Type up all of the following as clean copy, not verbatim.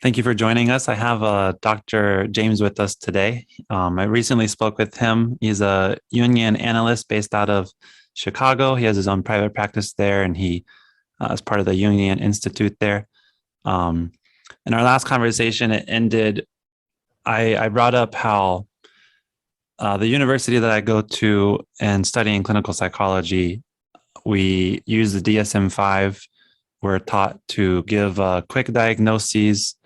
Thank you for joining us. I have Dr. James with us today. I recently spoke with him. He's a Jungian analyst based out of Chicago. He has his own private practice there, and he is part of the Jungian Institute there. Um, in our last conversation, it ended. I brought up how the university that I go to and studying clinical psychology, we use the DSM-5. We're taught to give quick diagnoses,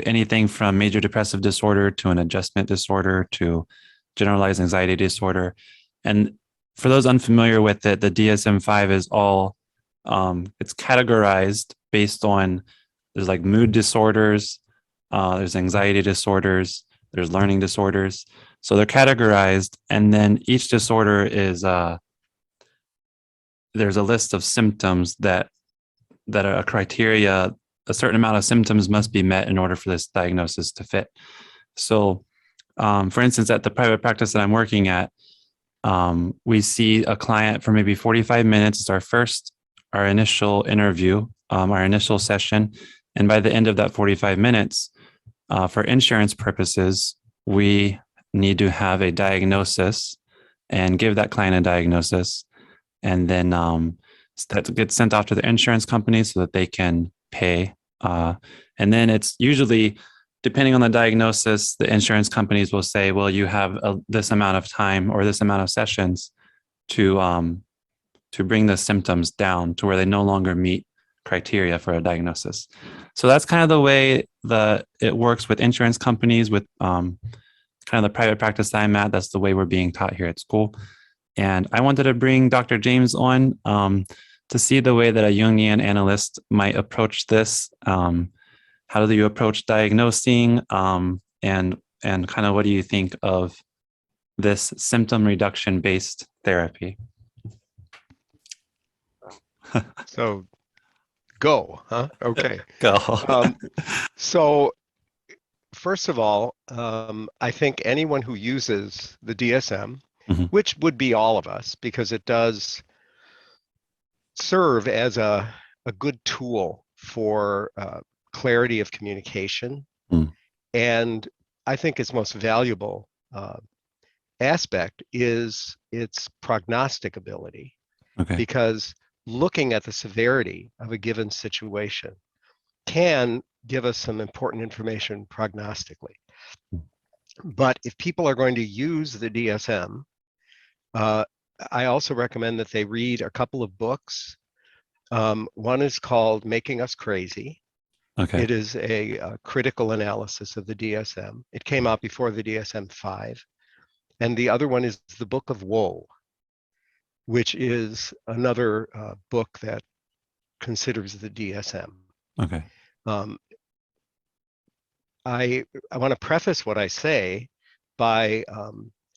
anything from major depressive disorder to an adjustment disorder to generalized anxiety disorder. And for those unfamiliar with it, the DSM-5 is all, it's categorized based on, there's like mood disorders, there's anxiety disorders, there's learning disorders. So they're categorized, and then each disorder is, there's a list of symptoms that are a criteria. A certain amount of symptoms must be met in order for this diagnosis to fit. So, for instance, at the private practice that I'm working at, we see a client for maybe 45 minutes. It's our initial interview, our initial session. And by the end of that 45 minutes, for insurance purposes, we need to have a diagnosis and give that client a diagnosis. And then that gets sent off to the insurance company so that they can pay. And then it's usually, depending on the diagnosis, the insurance companies will say, well, you have this amount of time or this amount of sessions to bring the symptoms down to where they no longer meet criteria for a diagnosis. So that's kind of the way that it works with insurance companies, with kind of the private practice that I'm at. That's the way we're being taught here at school. And I wanted to bring Dr. James on to see the way that a Jungian analyst might approach this. How do you approach diagnosing? And kind of what do you think of this symptom reduction based therapy? So go, huh? Okay. Go. So first of all, I think anyone who uses the DSM, Mhm. which would be all of us, because it does serve as a good tool for clarity of communication. Mm. And I think its most valuable aspect is its prognostic ability, Okay. because looking at the severity of a given situation can give us some important information prognostically. But if people are going to use the DSM, I also recommend that they read a couple of books. One is called Making Us Crazy. Okay. It is a critical analysis of the DSM. It came out before the DSM-5. And the other one is The Book of Woe, which is another book that considers the DSM. Okay. I want to preface what I say by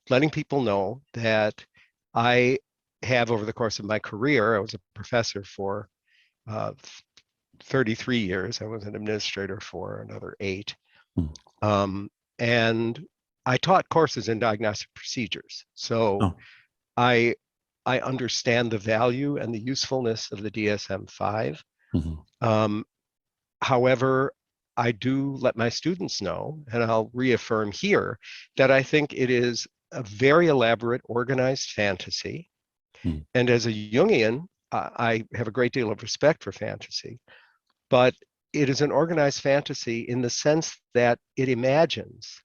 letting people know that I have, over the course of my career, I was a professor for 33 years. I was an administrator for another 8. And I taught courses in diagnostic procedures. So I understand the value and the usefulness of the DSM-5. However, I do let my students know, and I'll reaffirm here, that I think it is a very elaborate, organized fantasy. And as a Jungian, I have a great deal of respect for fantasy, but it is an organized fantasy in the sense that it imagines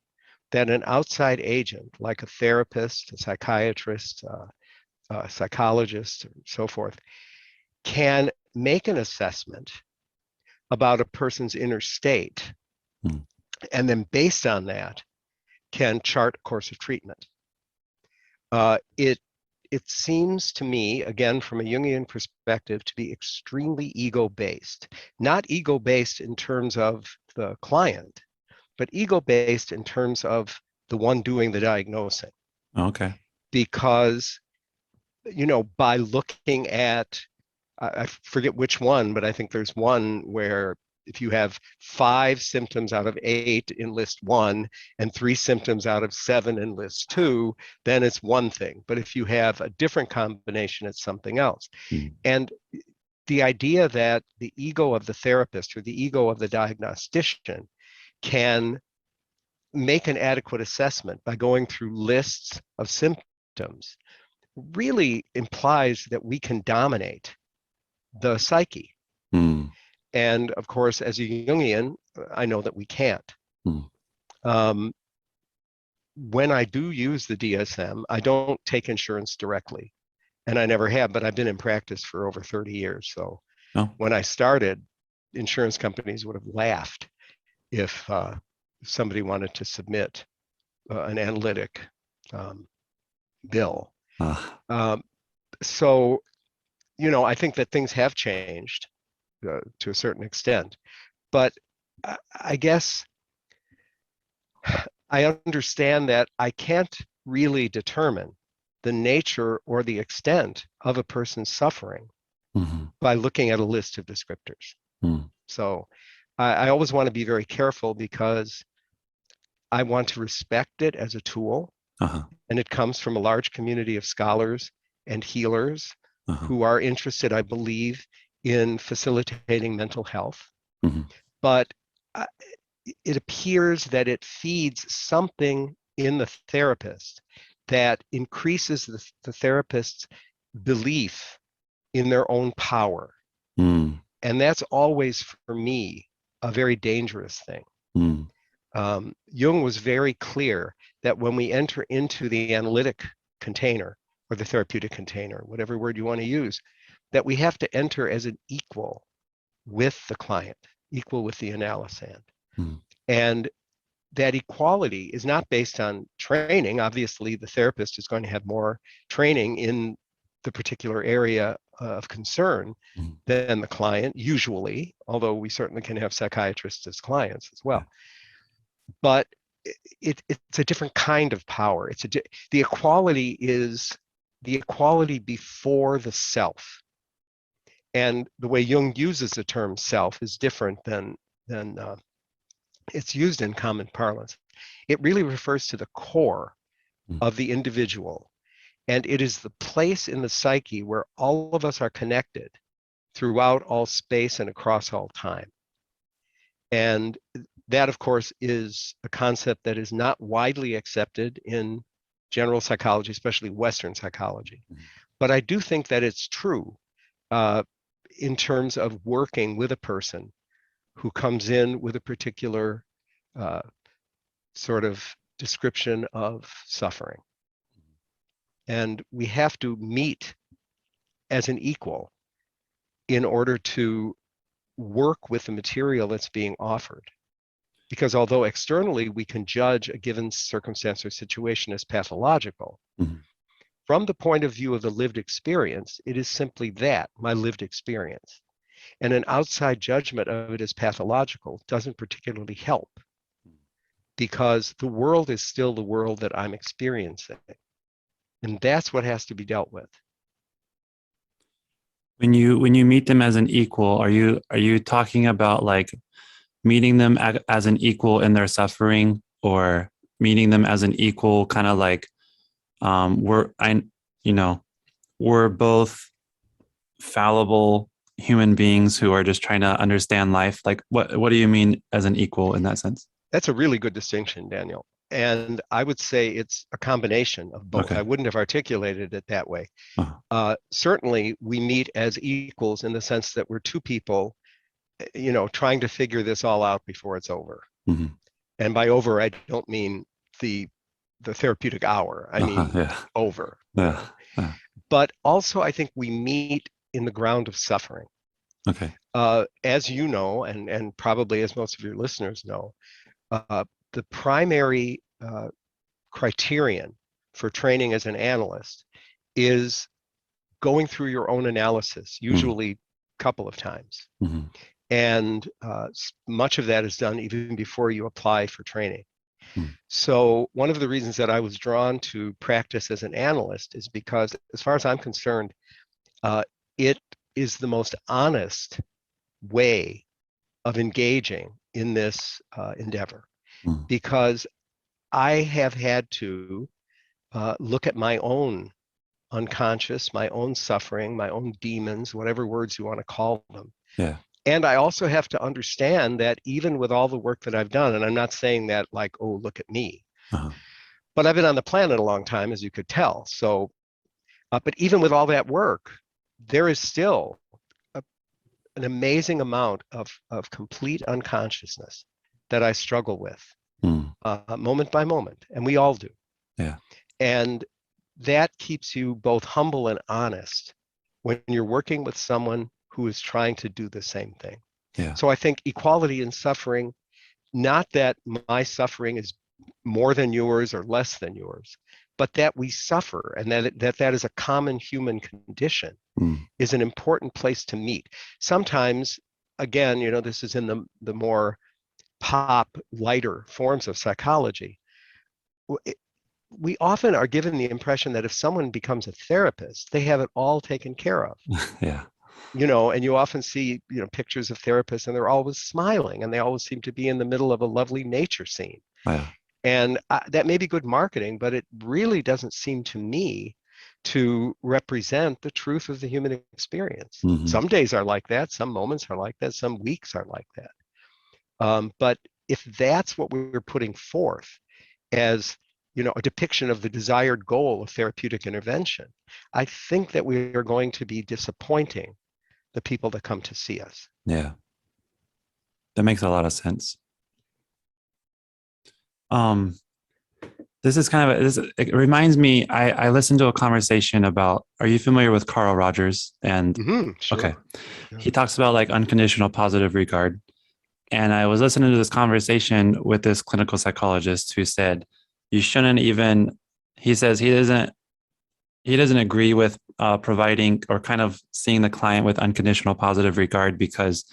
that an outside agent, like a therapist, a psychiatrist, a psychologist, and so forth, can make an assessment about a person's inner state, and then based on that, can chart a course of treatment. It seems to me, again, from a Jungian perspective, to be extremely ego-based. Not ego-based in terms of the client, but ego-based in terms of the one doing the diagnosing. Okay. Because, by looking at, I forget which one, but I think there's one where if you have 5 symptoms out of 8 in list 1 and 3 symptoms out of 7 in list 2, then it's one thing. But if you have a different combination, it's something else. And the idea that the ego of the therapist or the ego of the diagnostician can make an adequate assessment by going through lists of symptoms really implies that we can dominate the psyche. Mm. And of course, as a Jungian, I know that we can't. Mm. When I do use the DSM, I don't take insurance directly. And I never have, but I've been in practice for over 30 years. So Oh. when I started, insurance companies would have laughed if somebody wanted to submit an analytic bill. So, I think that things have changed to a certain extent. But I guess I understand that I can't really determine the nature or the extent of a person's suffering Mm-hmm. by looking at a list of descriptors. Mm. So I always want to be very careful because I want to respect it as a tool. Uh-huh. And it comes from a large community of scholars and healers Uh-huh. who are interested, I believe, in facilitating mental health. Mm-hmm. But it appears that it feeds something in the therapist that increases the therapist's belief in their own power. Mm. And that's always, for me, a very dangerous thing. Mm. Jung was very clear that when we enter into the analytic container or the therapeutic container, whatever word you want to use, that we have to enter as an equal with the client, equal with the analysand. Mm. And that equality is not based on training. Obviously, the therapist is going to have more training in the particular area of concern than the client, usually, although we certainly can have psychiatrists as clients as well. Yeah. But it's a different kind of power. The equality is the equality before the self. And the way Jung uses the term self is different than it's used in common parlance. It really refers to the core of the individual. And it is the place in the psyche where all of us are connected throughout all space and across all time. And that, of course, is a concept that is not widely accepted in general psychology, especially Western psychology. But I do think that it's true in terms of working with a person who comes in with a particular sort of description of suffering. And we have to meet as an equal in order to work with the material that's being offered. Because although externally we can judge a given circumstance or situation as pathological, from the point of view of the lived experience, it is simply that, my lived experience. And an outside judgment of it as pathological doesn't particularly help, because the world is still the world that I'm experiencing. And that's what has to be dealt with. When you meet them as an equal, are you talking about like meeting them as an equal in their suffering, or meeting them as an equal kind of like we're both fallible human beings who are just trying to understand life? Like what do you mean as an equal in that sense? That's a really good distinction, Daniel. And I would say it's a combination of both. Okay. I wouldn't have articulated it that way. Certainly, we meet as equals in the sense that we're two people, trying to figure this all out before it's over. And by over, I don't mean the therapeutic hour. I mean over. Yeah. But also, I think we meet in the ground of suffering. Okay. As you know, and probably as most of your listeners know, the primary criterion for training as an analyst is going through your own analysis, usually a couple of times. And much of that is done even before you apply for training. So one of the reasons that I was drawn to practice as an analyst is because, as far as I'm concerned, it is the most honest way of engaging in this endeavor. Because I have had to look at my own unconscious, my own suffering, my own demons, whatever words you want to call them. Yeah. And I also have to understand that even with all the work that I've done, and I'm not saying that like, oh, look at me, Uh-huh. but I've been on the planet a long time, as you could tell. So, but even with all that work, there is still an amazing amount of complete unconsciousness that I struggle with Mm. moment by moment, and we all do. Yeah. And that keeps you both humble and honest when you're working with someone who is trying to do the same thing. Yeah. So I think equality in suffering, not that my suffering is more than yours or less than yours, but that we suffer and that is a common human condition Mm. is an important place to meet. Sometimes, again, this is in the more pop, lighter forms of psychology. We often are given the impression that if someone becomes a therapist, they have it all taken care of. Yeah. And you often see, pictures of therapists and they're always smiling and they always seem to be in the middle of a lovely nature scene. Yeah. And that may be good marketing, but it really doesn't seem to me to represent the truth of the human experience. Mm-hmm. Some days are like that, some moments are like that, some weeks are like that. But if that's what we're putting forth as a depiction of the desired goal of therapeutic intervention, I think that we are going to be disappointing the people that come to see us. Yeah. That makes a lot of sense. This is kind of it reminds me, I listened to a conversation about, are you familiar with Carl Rogers? And Sure. okay. Yeah. He talks about like unconditional positive regard. And I was listening to this conversation with this clinical psychologist who said, you shouldn't even, he says he doesn't agree with providing or kind of seeing the client with unconditional positive regard, because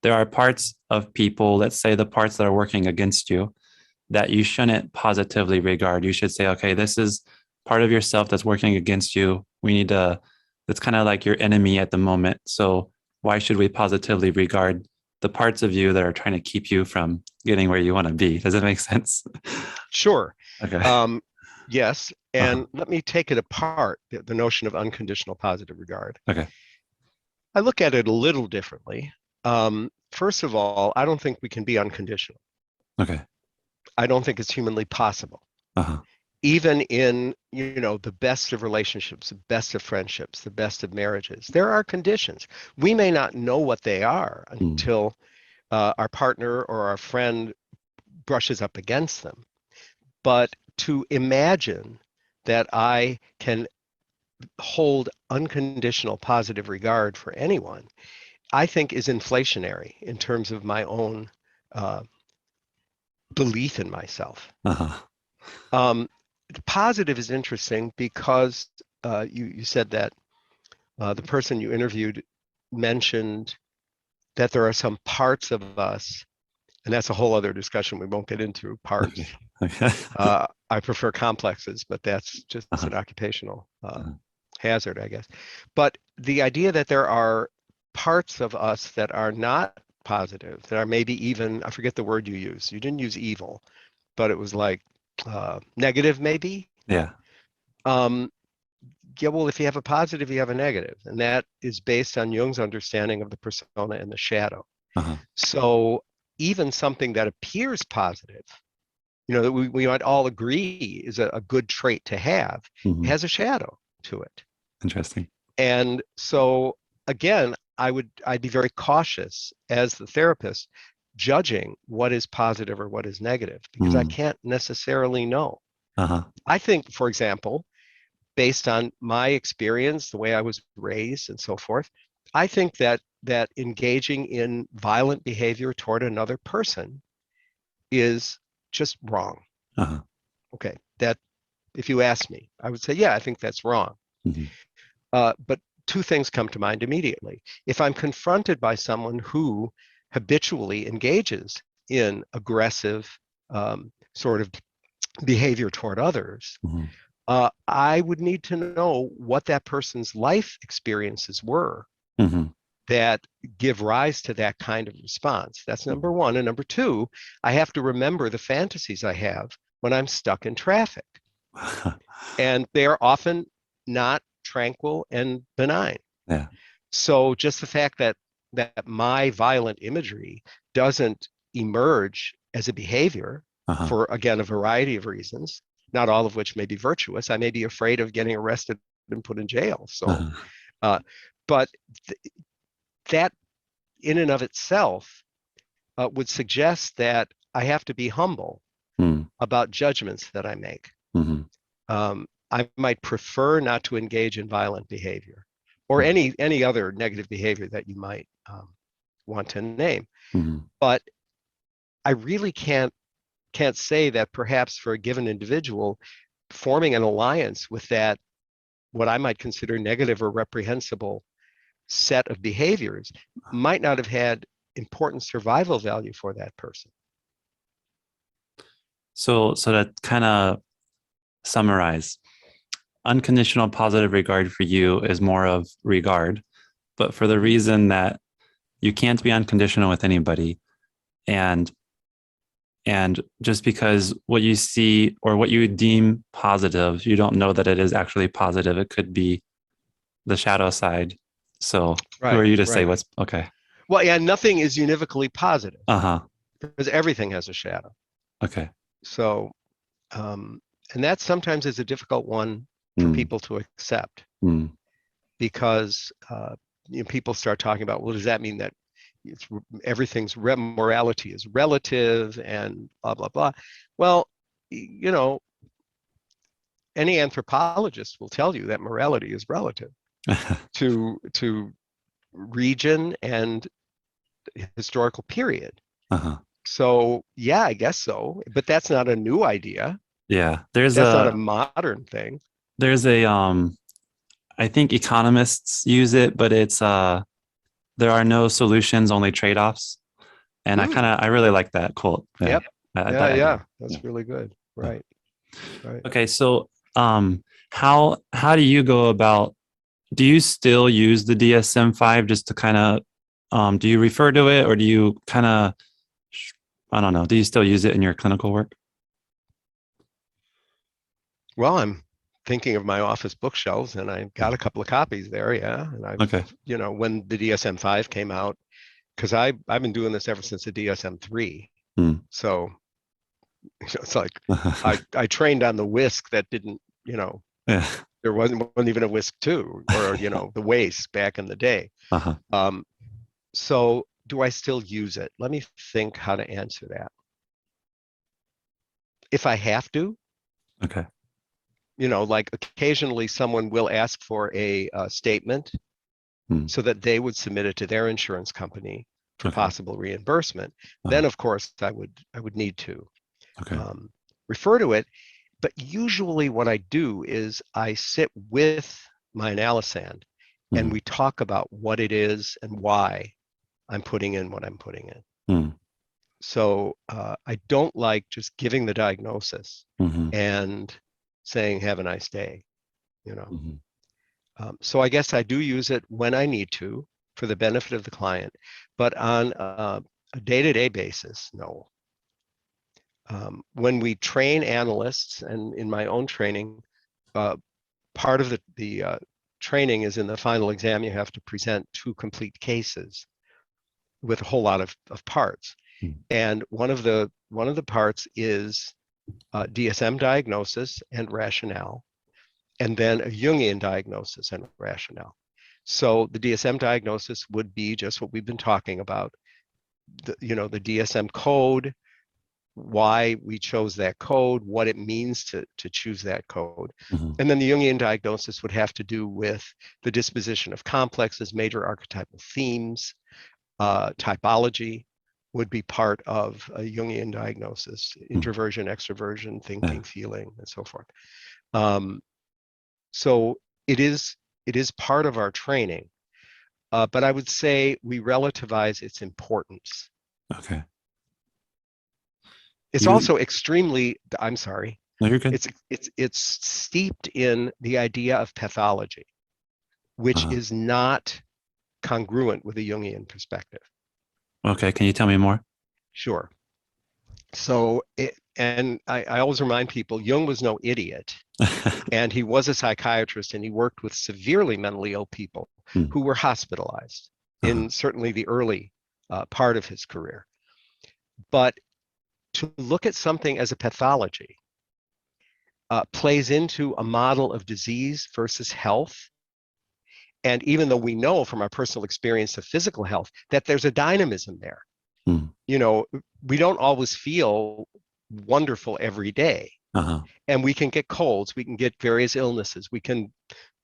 there are parts of people, let's say the parts that are working against you, that you shouldn't positively regard. You should say, okay, this is part of yourself that's working against you. That's kind of like your enemy at the moment. So why should we positively regard the parts of you that are trying to keep you from getting where you want to be? Does that make sense? Sure. Okay. Yes. And Uh-huh. let me take it apart, the notion of unconditional positive regard. Okay. I look at it a little differently. First of all, I don't think we can be unconditional. Okay. I don't think it's humanly possible. Uh-huh. Even in, the best of relationships, the best of friendships, the best of marriages, there are conditions. We may not know what they are until our partner or our friend brushes up against them. But to imagine that I can hold unconditional positive regard for anyone, I think is inflationary in terms of my own belief in myself. Uh-huh. Positive is interesting because you said that the person you interviewed mentioned that there are some parts of us, and that's a whole other discussion we won't get into, parts. Okay. I prefer complexes, but that's just Uh-huh. an occupational Uh-huh. hazard, I guess. But the idea that there are parts of us that are not positive, that are maybe even, I forget the word you used. You didn't use evil, but it was like negative, maybe. Yeah. Yeah, well, if you have a positive, you have a negative, and that is based on Jung's understanding of the persona and the shadow. Uh-huh. So even something that appears positive, that we might all agree is a good trait to have, Mm-hmm. has a shadow to it. Interesting. And so again, I'd be very cautious as the therapist judging what is positive or what is negative, because I can't necessarily know. Uh-huh. I think, for example, based on my experience, the way I was raised and so forth, I think that engaging in violent behavior toward another person is just wrong. Uh-huh. Okay, that if you ask me, I would say, yeah, I think that's wrong. Mm-hmm. But two things come to mind immediately. If I'm confronted by someone who habitually engages in aggressive sort of behavior toward others, Mm-hmm. I would need to know what that person's life experiences were Mm-hmm. that give rise to that kind of response. That's number one. And number two, I have to remember the fantasies I have when I'm stuck in traffic. And they are often not tranquil and benign. Yeah. So just the fact that my violent imagery doesn't emerge as a behavior Uh-huh. for, again, a variety of reasons, not all of which may be virtuous. I may be afraid of getting arrested and put in jail. So, Uh-huh. but that in and of itself would suggest that I have to be humble Mm. about judgments that I make. Mm-hmm. I might prefer not to engage in violent behavior or any other negative behavior that you might want to name. Mm-hmm. But I really can't say that perhaps for a given individual, forming an alliance with that, what I might consider negative or reprehensible set of behaviors, might not have had important survival value for that person. So to kind of summarize, unconditional positive regard for you is more of regard, but for the reason that you can't be unconditional with anybody. And just because what you see or what you deem positive, you don't know that it is actually positive. It could be the shadow side. So who are you to say what's okay? Well, yeah, nothing is univocally positive. Uh-huh. Because everything has a shadow. Okay. So, and that sometimes is a difficult one for people to accept, because people start talking about, well, does that mean that everything's morality is relative and blah blah blah? Well, any anthropologist will tell you that morality is relative to region and historical period. Uh-huh. So yeah, I guess so, but that's not a new idea. Yeah. That's not a modern thing. There's a I think economists use it, but it's there are no solutions, only trade-offs. And I really like that quote. Yeah. Yep. Yeah. That's really good. Right. Right. Okay. So how do you go about, do you still use the DSM-5 just to kind of do you refer to it, or do you kind of, I don't know, do you still use it in your clinical work? Well, I'm thinking of my office bookshelves, and I got a couple of copies there. Yeah. And when the DSM-5 came out, because I've been doing this ever since the DSM-3. So it's like I trained on the whisk that didn't, Yeah. there wasn't even a whisk 2, or the waist back in the day. So do I still use it? Let me think how to answer that. If I have to, Okay. like occasionally someone will ask for a statement so that they would submit it to their insurance company for possible reimbursement. Then of course I would need to refer to it. But usually what I do is I sit with my analysand and we talk about what it is and why I'm putting in what I'm putting in. So I don't like just giving the diagnosis and saying, have a nice day, So I guess I do use it when I need to for the benefit of the client, but on a day-to-day basis, no. When we train analysts, and in my own training, part of the training is in the final exam, you have to present 2 complete cases with a whole lot of parts. And one of the parts is DSM diagnosis and rationale, and then a Jungian diagnosis and rationale. So the DSM diagnosis would be just what we've been talking about, the DSM code, why we chose that code, what it means to choose that code. And then the Jungian diagnosis would have to do with the disposition of complexes, major archetypal themes, typology would be part of a Jungian diagnosis, introversion, extroversion, thinking, feeling, and so forth. So it is part of our training, but I would say we relativize its importance. Okay. It's also extremely, I'm sorry. No, you're good. It's steeped in the idea of pathology, which is not congruent with a Jungian perspective. Okay, can you tell me more? Sure. So, and I always remind people, Jung was no idiot. And he was a psychiatrist, and he worked with severely mentally ill people Hmm. who were hospitalized Uh-huh. in certainly the early part of his career. But to look at something as a pathology plays into a model of disease versus health. And even though we know from our personal experience of physical health that there's a dynamism there, Hmm. you know, we don't always feel wonderful every day. Uh-huh. And we can get colds, we can get various illnesses, we can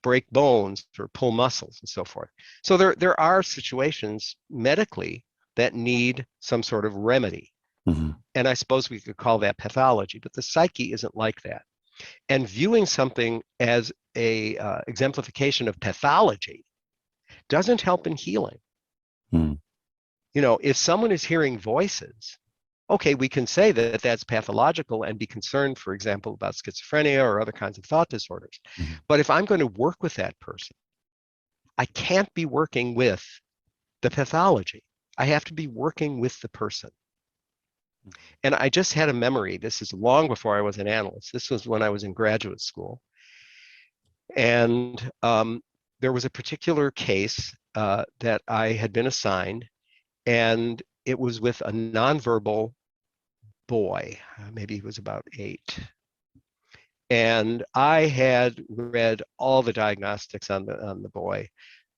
break bones or pull muscles and so forth. So there are situations medically that need some sort of remedy. Hmm. And I suppose we could call that pathology, but the psyche isn't like that. And viewing something as a exemplification of pathology doesn't help in healing. Hmm. You know, if someone is hearing voices, okay, we can say that that's pathological and be concerned, for example, about schizophrenia or other kinds of thought disorders. Hmm. But if I'm going to work with that person, I can't be working with the pathology. I have to be working with the person. And I just had a memory. This is long before I was an analyst. This was when I was in graduate school. And there was a particular case that I had been assigned, and it was with a nonverbal boy. Maybe he was about 8. And I had read all the diagnostics on the boy.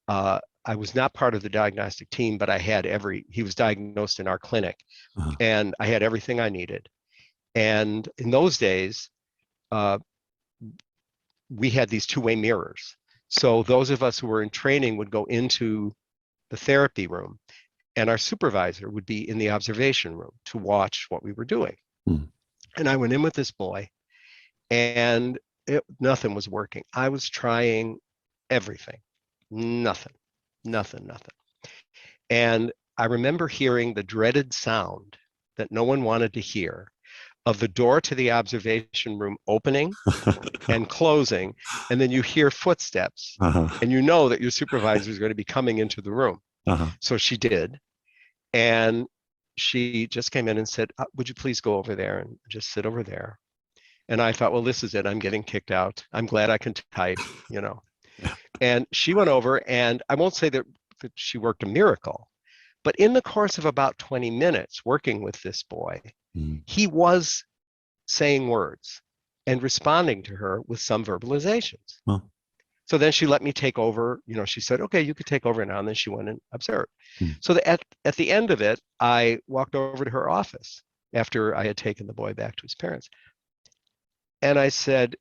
I was not part of the diagnostic team, but I had he was diagnosed in our clinic, Uh-huh. and I had everything I needed. And in those days, uh, we had these two-way mirrors. So those of us who were in training would go into the therapy room, and our supervisor would be in the observation room to watch what we were doing. Hmm. And I went in with this boy, and nothing was working. I was trying everything, nothing, nothing, nothing. And I remember hearing the dreaded sound that no one wanted to hear of the door to the observation room opening and closing, and then you hear footsteps, Uh-huh. and you know that your supervisor is going to be coming into the room. Uh-huh. So she did, and she just came in and said, would you please go over there and just sit over there? And I thought, well, this is it. I'm getting kicked out. I'm glad I can type, you know. Yeah. And she went over, and I won't say that she worked a miracle, but in the course of about 20 minutes working with this boy, Hmm. he was saying words and responding to her with some verbalizations. Well. So then she let me take over. You know, she said, okay, you could take over now. And then she went and observed. Hmm. So at the end of it, I walked over to her office after I had taken the boy back to his parents. And I said,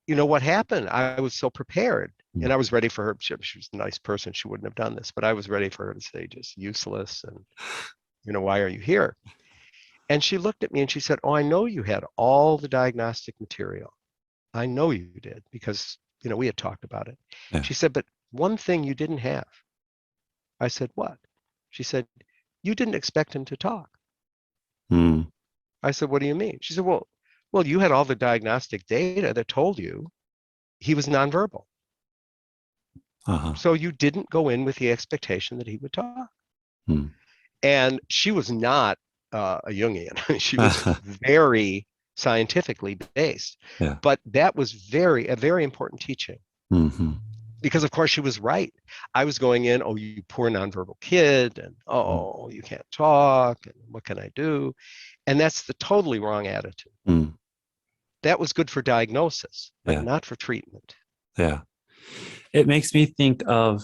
you know what happened? I was so prepared. Hmm. And I was ready for her. She was a nice person. She wouldn't have done this, but I was ready for her to say just useless. And, you know, why are you here? And she looked at me and she said, oh, I know you had all the diagnostic material. I know you did because, you know, we had talked about it. Yeah. She said, but one thing you didn't have. I said, what? She said, you didn't expect him to talk. Hmm. I said, what do you mean? She said, well, you had all the diagnostic data that told you he was nonverbal. Uh-huh. So you didn't go in with the expectation that he would talk. Hmm. And she was not a Jungian. She was very scientifically based. Yeah. But that was a very important teaching. Hmm. Because of course she was right. I was going in, oh, you poor nonverbal kid, and Hmm. oh, you can't talk, and what can I do? And that's the totally wrong attitude. Hmm. That was good for diagnosis, but Yeah. not for treatment. Yeah. It makes me think of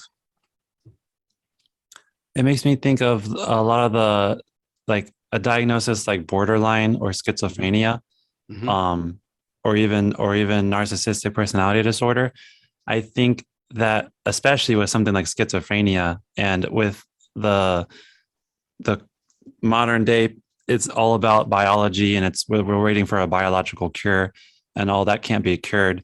a lot of the, like, a diagnosis like borderline or schizophrenia, Mm-hmm. um, or even narcissistic personality disorder. I think that especially with something like schizophrenia and with the the modern day, it's all about biology, and we're waiting for a biological cure, and all that can't be cured.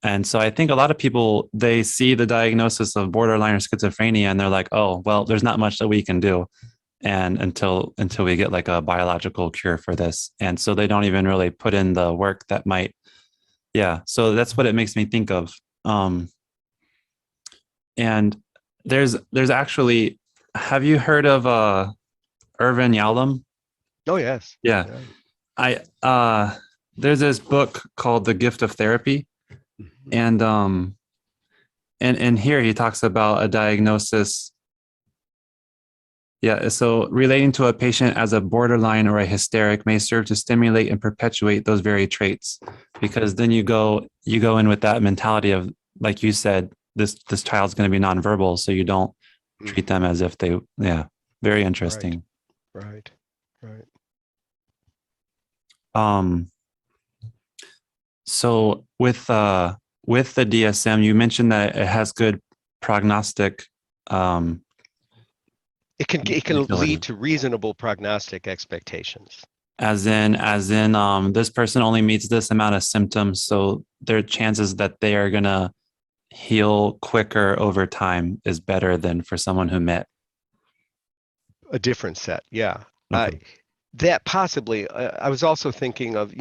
And so I think a lot of people, they see the diagnosis of borderline or schizophrenia and they're like, oh, well, there's not much that we can do. And until we get like a biological cure for this. And so they don't even really put in the work that might, yeah. So that's what it makes me think of. And there's actually, have you heard of Irvin Yalom? Oh yes. Yeah. Yeah. There's this book called The Gift of Therapy, Mhm. and here he talks about a diagnosis. Yeah, so relating to a patient as a borderline or a hysteric may serve to stimulate and perpetuate those very traits, because then you go in with that mentality of, like you said, this child's going to be nonverbal, so you don't treat them Mhm. as if they, yeah, very Right, interesting. right, right. Um, so with the DSM, you mentioned that it has good prognostic It can lead utility. to reasonable prognostic expectations. As in this person only meets this amount of symptoms, so their chances that they are gonna heal quicker over time is better than for someone who met. A different set, yeah. Okay. That possibly. I was also thinking of,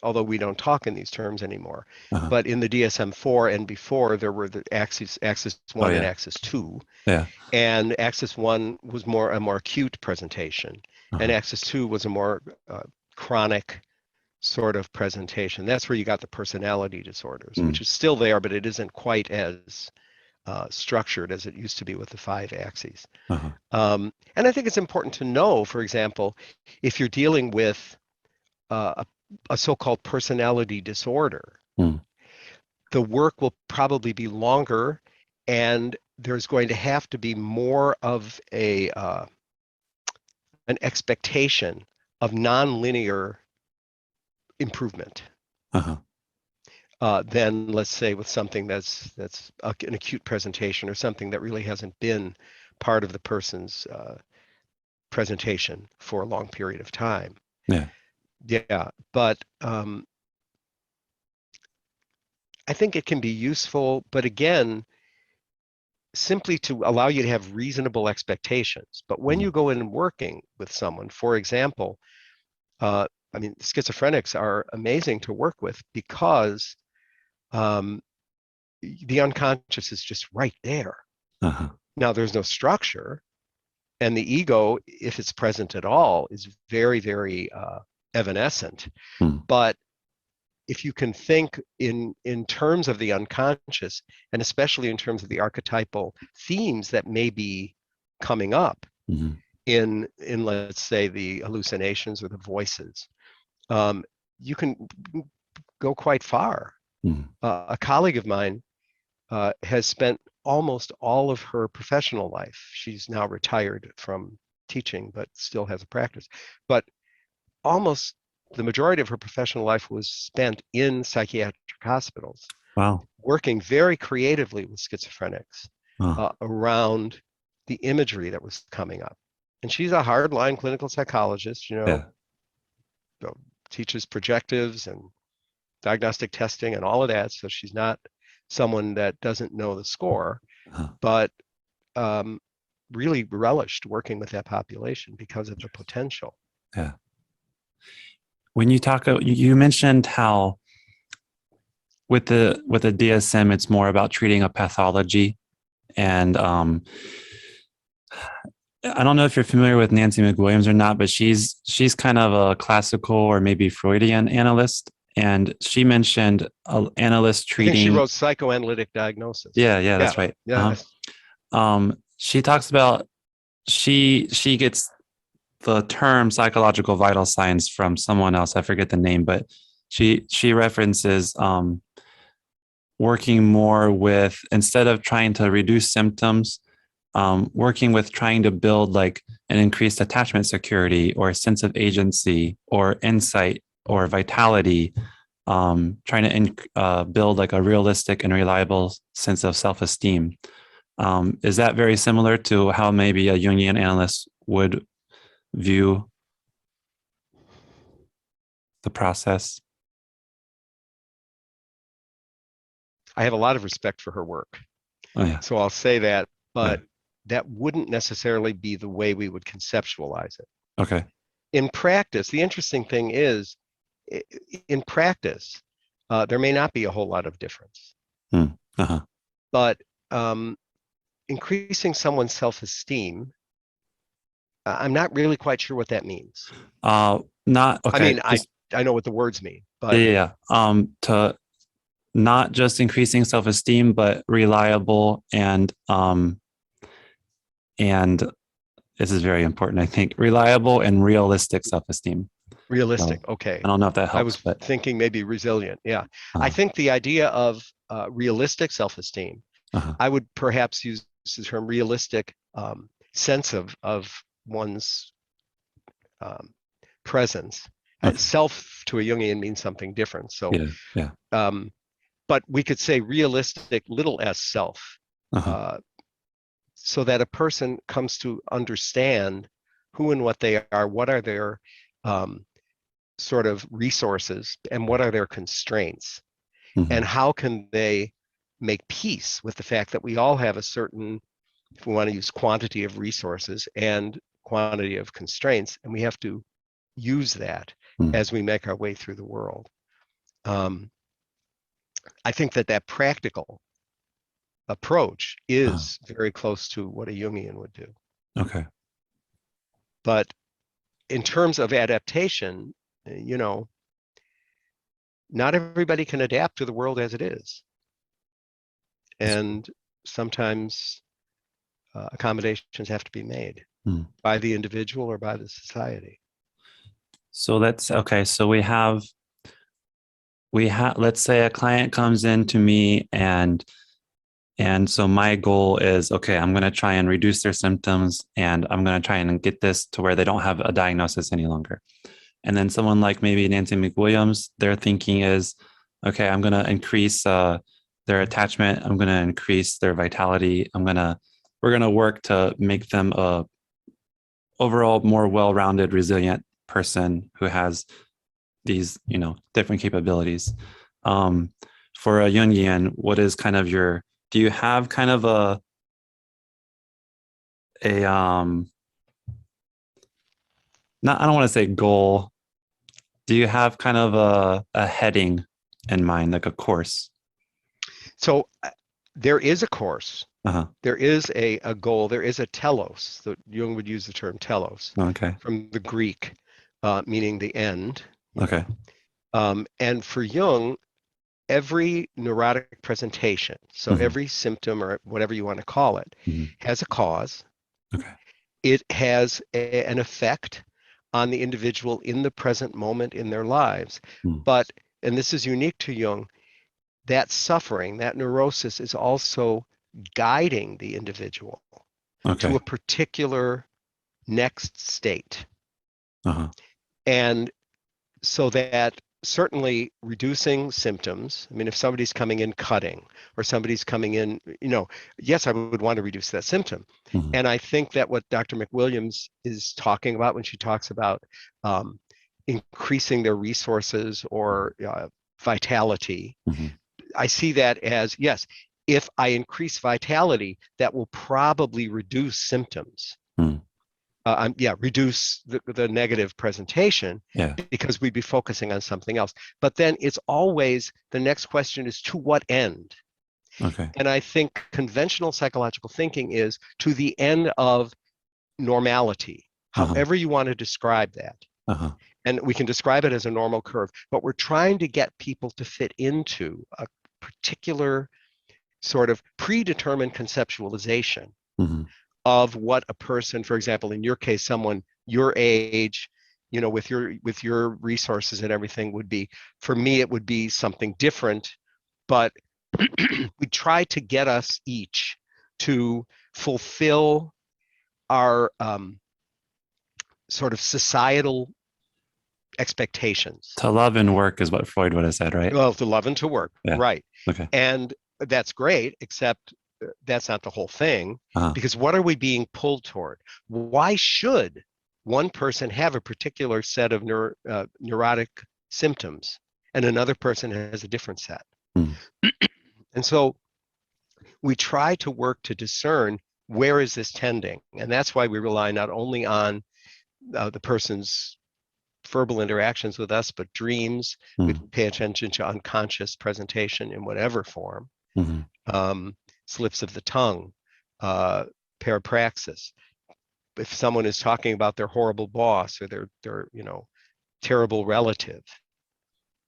although we don't talk in these terms anymore, Uh-huh. but in the DSM-4 and before, there were the axis Oh 1 and yeah. axis 2, Yeah. and axis 1 was a more acute presentation, and Uh-huh. axis 2 was a more chronic sort of presentation. That's where you got the personality disorders, Mm. which is still there, but it isn't quite as structured as it used to be with the 5 axes. Uh-huh. And I think it's important to know, for example, if you're dealing with a so-called personality disorder, Mm. the work will probably be longer, and there's going to have to be more of an expectation of nonlinear improvement Uh-huh. than, let's say, with something that's an acute presentation or something that really hasn't been part of the person's presentation for a long period of time. Yeah. Yeah, but I think it can be useful, but again, simply to allow you to have reasonable expectations. But when Mhm. you go in and working with someone, for example, uh, I mean, schizophrenics are amazing to work with because um, the unconscious is just right there. Uh-huh. Now, there's no structure, and the ego, if it's present at all, is very, very evanescent. Mm. But if you can think in terms of the unconscious, and especially in terms of the archetypal themes that may be coming up Mhm. in let's say the hallucinations or the voices, um, you can go quite far. Mm. A colleague of mine has spent almost all of her professional life. She's now retired from teaching, but still has a practice. But almost the majority of her professional life was spent in psychiatric hospitals, Wow. working very creatively with schizophrenics Oh, around the imagery that was coming up. And she's a hardline clinical psychologist, yeah. teaches projectives and diagnostic testing and all of that. So she's not someone that doesn't know the score, Uh-huh. but um, really relished working with that population because of the potential. Yeah. When you talk, you mentioned how with the DSM, it's more about treating a pathology. And I don't know if you're familiar with Nancy McWilliams or not, but she's kind of a classical or maybe Freudian analyst. And she mentioned analyst I think she treating. wrote psychoanalytic diagnosis. Yeah, yeah, Yeah, that's right. Uh-huh. yes. She talks about she gets the term psychological vital signs from someone else. I forget the name, but she references working more with, instead of trying to reduce symptoms, working with trying to build like an increased attachment security or a sense of agency or insight or vitality, trying to build like a realistic and reliable sense of self-esteem. Is that very similar to how maybe a Jungian analyst would view the process? I have a lot of respect for her work. Oh yeah. So I'll say that, Yeah. but that wouldn't necessarily be the way we would conceptualize it. Okay. In practice, the interesting thing is, in practice, there may not be a whole lot of difference, Hmm. Uh-huh. but um, increasing someone's self-esteem, I'm not really quite sure what that means. Not I okay. mean, Just I know what the words mean, yeah, but yeah, yeah. To not just increasing self-esteem, but reliable and this is very important. I think reliable and realistic self-esteem. So realistic. Okay. I don't know if that I helps, was but thinking maybe resilient. Yeah. I uh, think the idea of realistic self-esteem, uh, I would perhaps use the term realistic sense of one's um, presence. okay, Self to a Jungian means something different. So, yeah, yeah, um, but we could say realistic little s self, uh-huh. uh, so that a person comes to understand who and what they are, what are their um, sort of resources, and what are their constraints, and Hmm. how can they make peace with the fact that we all have a certain, if we want to use quantity of resources and quantity of constraints, and we have to use that Mm. as we make our way through the world. Um, I think that that practical approach Uh, is very close to what a Jungian would do. okay. But in terms of adaptation, you know, not everybody can adapt to the world as it is. And sometimes accommodations have to be made Mm. by the individual or by the society. So let's okay. So we have let's say a client comes in to me and so my goal is okay, I'm going to try and reduce their symptoms and I'm going to try and get this to where they don't have a diagnosis any longer. And then someone like maybe Nancy McWilliams, their thinking is, okay, I'm going to increase their attachment. I'm going to increase their vitality. We're going to work to make them a overall more well-rounded, resilient person who has these, different capabilities. Um, for a Jungian, what is kind of do you have kind of a not, I don't want to say goal. Do you have kind of a heading in mind, like a course? So there is a course, Uh-huh. there is a goal, there is a telos. So Jung would use the term telos Okay. from the Greek, meaning the end. Okay. And for Jung, every neurotic presentation, so Hmm. every symptom or whatever you want to call it, Hmm. has a cause. Okay. It has an effect on the individual in the present moment in their lives. Mm. But, and this is unique to Jung, that suffering, that neurosis is also guiding the individual to Okay. a particular next state. Uh-huh. And so that certainly reducing symptoms, I mean, if somebody's coming in cutting or somebody's coming in, yes, I would want to reduce that symptom. Hmm. And I think that what Dr. McWilliams is talking about when she talks about increasing their resources or vitality, Hmm. I see that as, yes, if I increase vitality, that will probably reduce symptoms. Mm. Reduce the negative presentation Yeah. because we'd be focusing on something else. But then it's always, the next question is to what end? Okay. And I think conventional psychological thinking is to the end of normality, Uh-huh. however you want to describe that. Uh-huh. And we can describe it as a normal curve, but we're trying to get people to fit into a particular sort of predetermined conceptualization Hmm. of what a person, for example, in your case, someone your age, with your resources and everything would be. For me, it would be something different, but we try to get us each to fulfill our sort of societal expectations. To love and work is what Freud would have said, right? Well, to love and to work, Yeah. right? Okay. And that's great, except that's not the whole thing, Uh-huh. because what are we being pulled toward? Why should one person have a particular set of neurotic symptoms and another person has a different set? Mm. And so we try to work to discern, where is this tending? And that's why we rely not only on the person's verbal interactions with us, but dreams. We Mm. pay attention to unconscious presentation in whatever form, Hmm. slips of the tongue, uh, parapraxis. If someone is talking about their horrible boss or their terrible relative.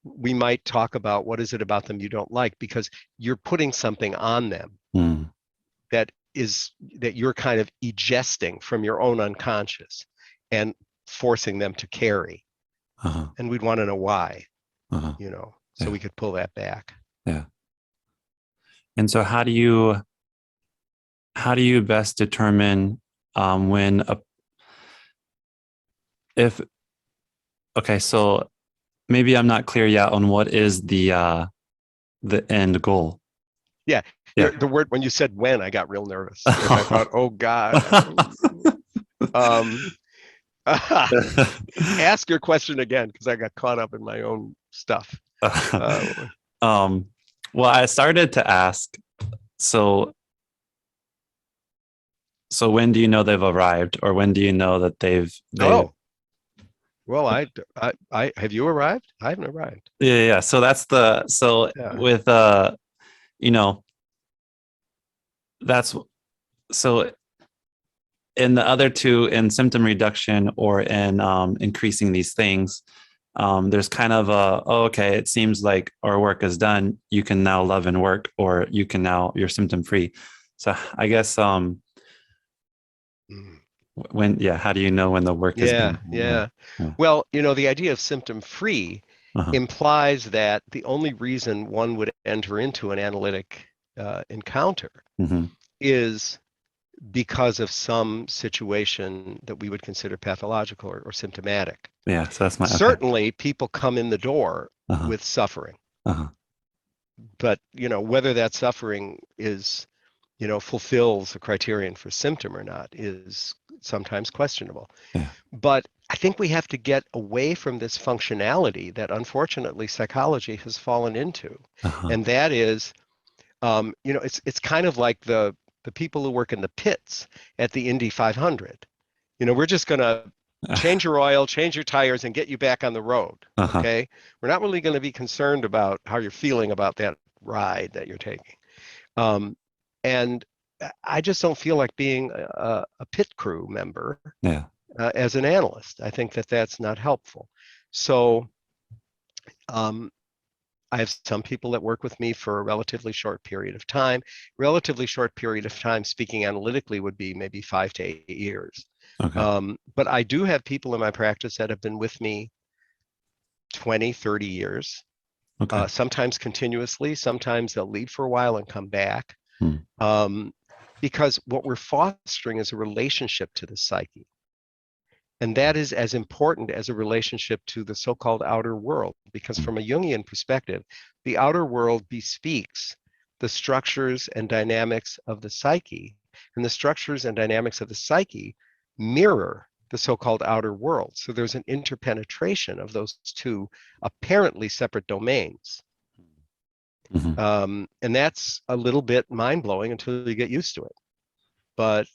We might talk about what is it about them you don't like, because you're putting something on them that you're kind of egesting from your own unconscious and forcing them to carry. And we'd want to know why, so we could pull that back. Yeah. And so how do you best determine when so maybe I'm not clear yet on what is the end goal. Yeah. The word, when you said when, I got real nervous because I thought, oh God. Ask your question again, because I got caught up in my own stuff. Well, I started to ask, so when do you know they've arrived, or when do you know that they've Oh, well, I have you arrived? I haven't arrived. Yeah. So that's with that's so in the other two, in symptom reduction or in increasing these things, there's kind of okay, it seems like our work is done. You can now love and work, or you're symptom free. So I guess how do you know when the work is done? Yeah. Well, the idea of symptom free implies that the only reason one would enter into an analytic encounter is because of some situation that we would consider pathological or symptomatic. Yeah, so that's certainly people come in the door with suffering. But whether that suffering is fulfills a criterion for symptom or not is sometimes questionable. But I think we have to get away from this functionality that unfortunately psychology has fallen into. And that is, it's kind of like the people who work in the pits at the Indy 500. We're just going to change your oil, change your tires, and get you back on the road. Okay? We're not really going to be concerned about how you're feeling about that ride that you're taking. And I just don't feel like being a pit crew member as an analyst. I think that that's not helpful. So I have some people that work with me for a relatively short period of time. Relatively short period of time, speaking analytically, would be maybe 5 to 8 years. But I do have people in my practice that have been with me 20, 30 years, sometimes continuously. Sometimes they'll leave for a while and come back. Because what we're fostering is a relationship to the psyche. And that is as important as a relationship to the so-called outer world, because from a Jungian perspective, the outer world bespeaks the structures and dynamics of the psyche, and the structures and dynamics of the psyche mirror the so-called outer world. So there's an interpenetration of those two apparently separate domains. And that's a little bit mind-blowing until you get used to it. But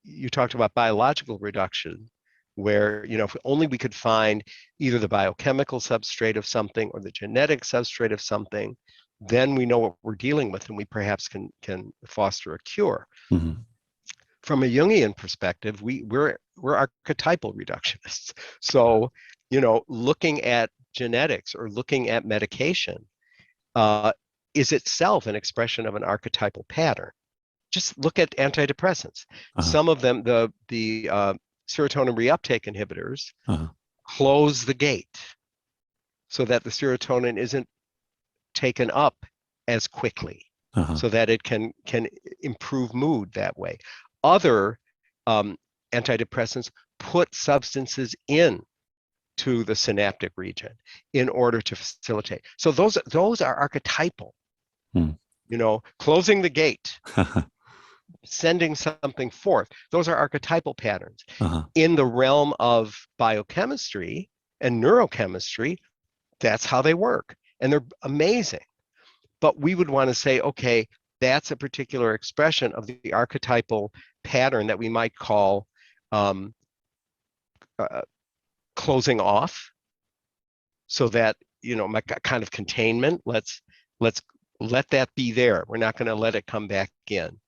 you talked about biological reduction, where, if only we could find either the biochemical substrate of something or the genetic substrate of something, then we know what we're dealing with, and we perhaps can foster a cure. From a Jungian perspective, we're archetypal reductionists. So, looking at genetics or looking at medication is itself an expression of an archetypal pattern. Just look at antidepressants. Some of them, the serotonin reuptake inhibitors, close the gate so that the serotonin isn't taken up as quickly, so that it can improve mood that way. Other antidepressants put substances in to the synaptic region in order to facilitate. So those are archetypal. Closing the gate, sending something forth. Those are archetypal patterns. In the realm of biochemistry and neurochemistry, that's how they work. And they're amazing. But we would want to say, okay, that's a particular expression of the archetypal pattern that we might call closing off, so that, my kind of containment, let's let that be there. We're not going to let it come back in.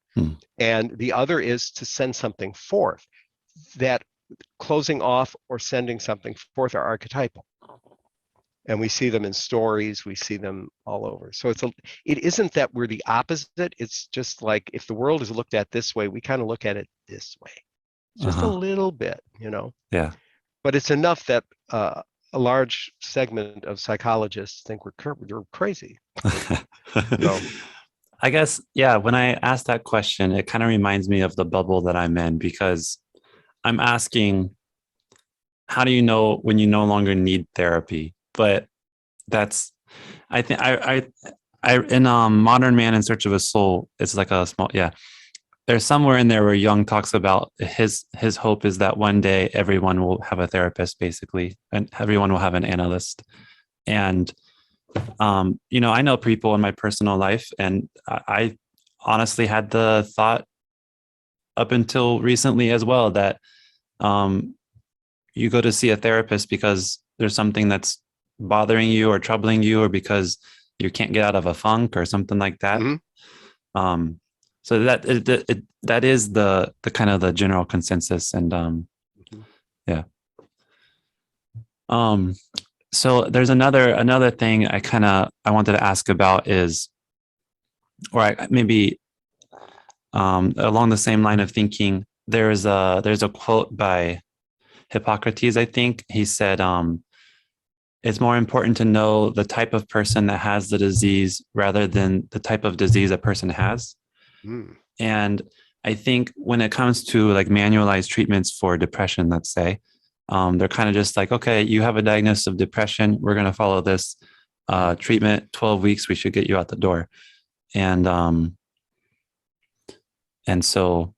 And the other is to send something forth that closing off or sending something forth are archetypal. And we see them in stories, we see them all over. So it isn't that we're the opposite. It's just like if the world is looked at this way, we kind of look at it this way. Just a little bit, Yeah. But it's enough that a large segment of psychologists think we're crazy. So I guess, yeah, when I ask that question, it kind of reminds me of the bubble that I'm in, because I'm asking, how do you know when you no longer need therapy? But that's, I think I in Modern Man in Search of a Soul, it's like a small, yeah. There's somewhere in there where Jung talks about his hope is that one day everyone will have a therapist, basically, and everyone will have an analyst. And I know people in my personal life, and I honestly had the thought up until recently as well that you go to see a therapist because there's something that's bothering you or troubling you, or because you can't get out of a funk or something like that. So that is the kind of the general consensus, and yeah. So there's another thing I wanted to ask about is, or maybe along the same line of thinking. There's a quote by Hippocrates. I think he said, "It's more important to know the type of person that has the disease rather than the type of disease a person has." And I think when it comes to like manualized treatments for depression, let's say, they're kind of just like, okay, you have a diagnosis of depression. We're going to follow this treatment, 12 weeks. We should get you out the door. And so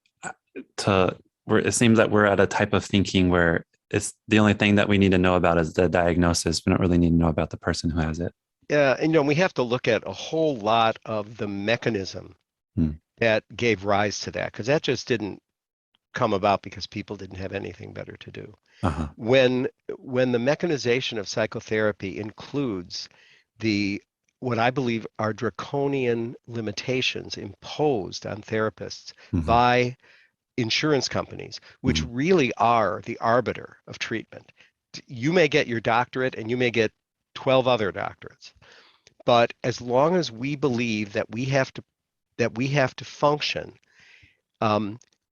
it seems that we're at a type of thinking where it's the only thing that we need to know about is the diagnosis. We don't really need to know about the person who has it. Yeah, and we have to look at a whole lot of the mechanism that gave rise to that, because that just didn't come about because people didn't have anything better to do. When the mechanization of psychotherapy includes what I believe are draconian limitations imposed on therapists by insurance companies, which really are the arbiter of treatment. You may get your doctorate and you may get 12 other doctorates, but as long as we believe that we have to function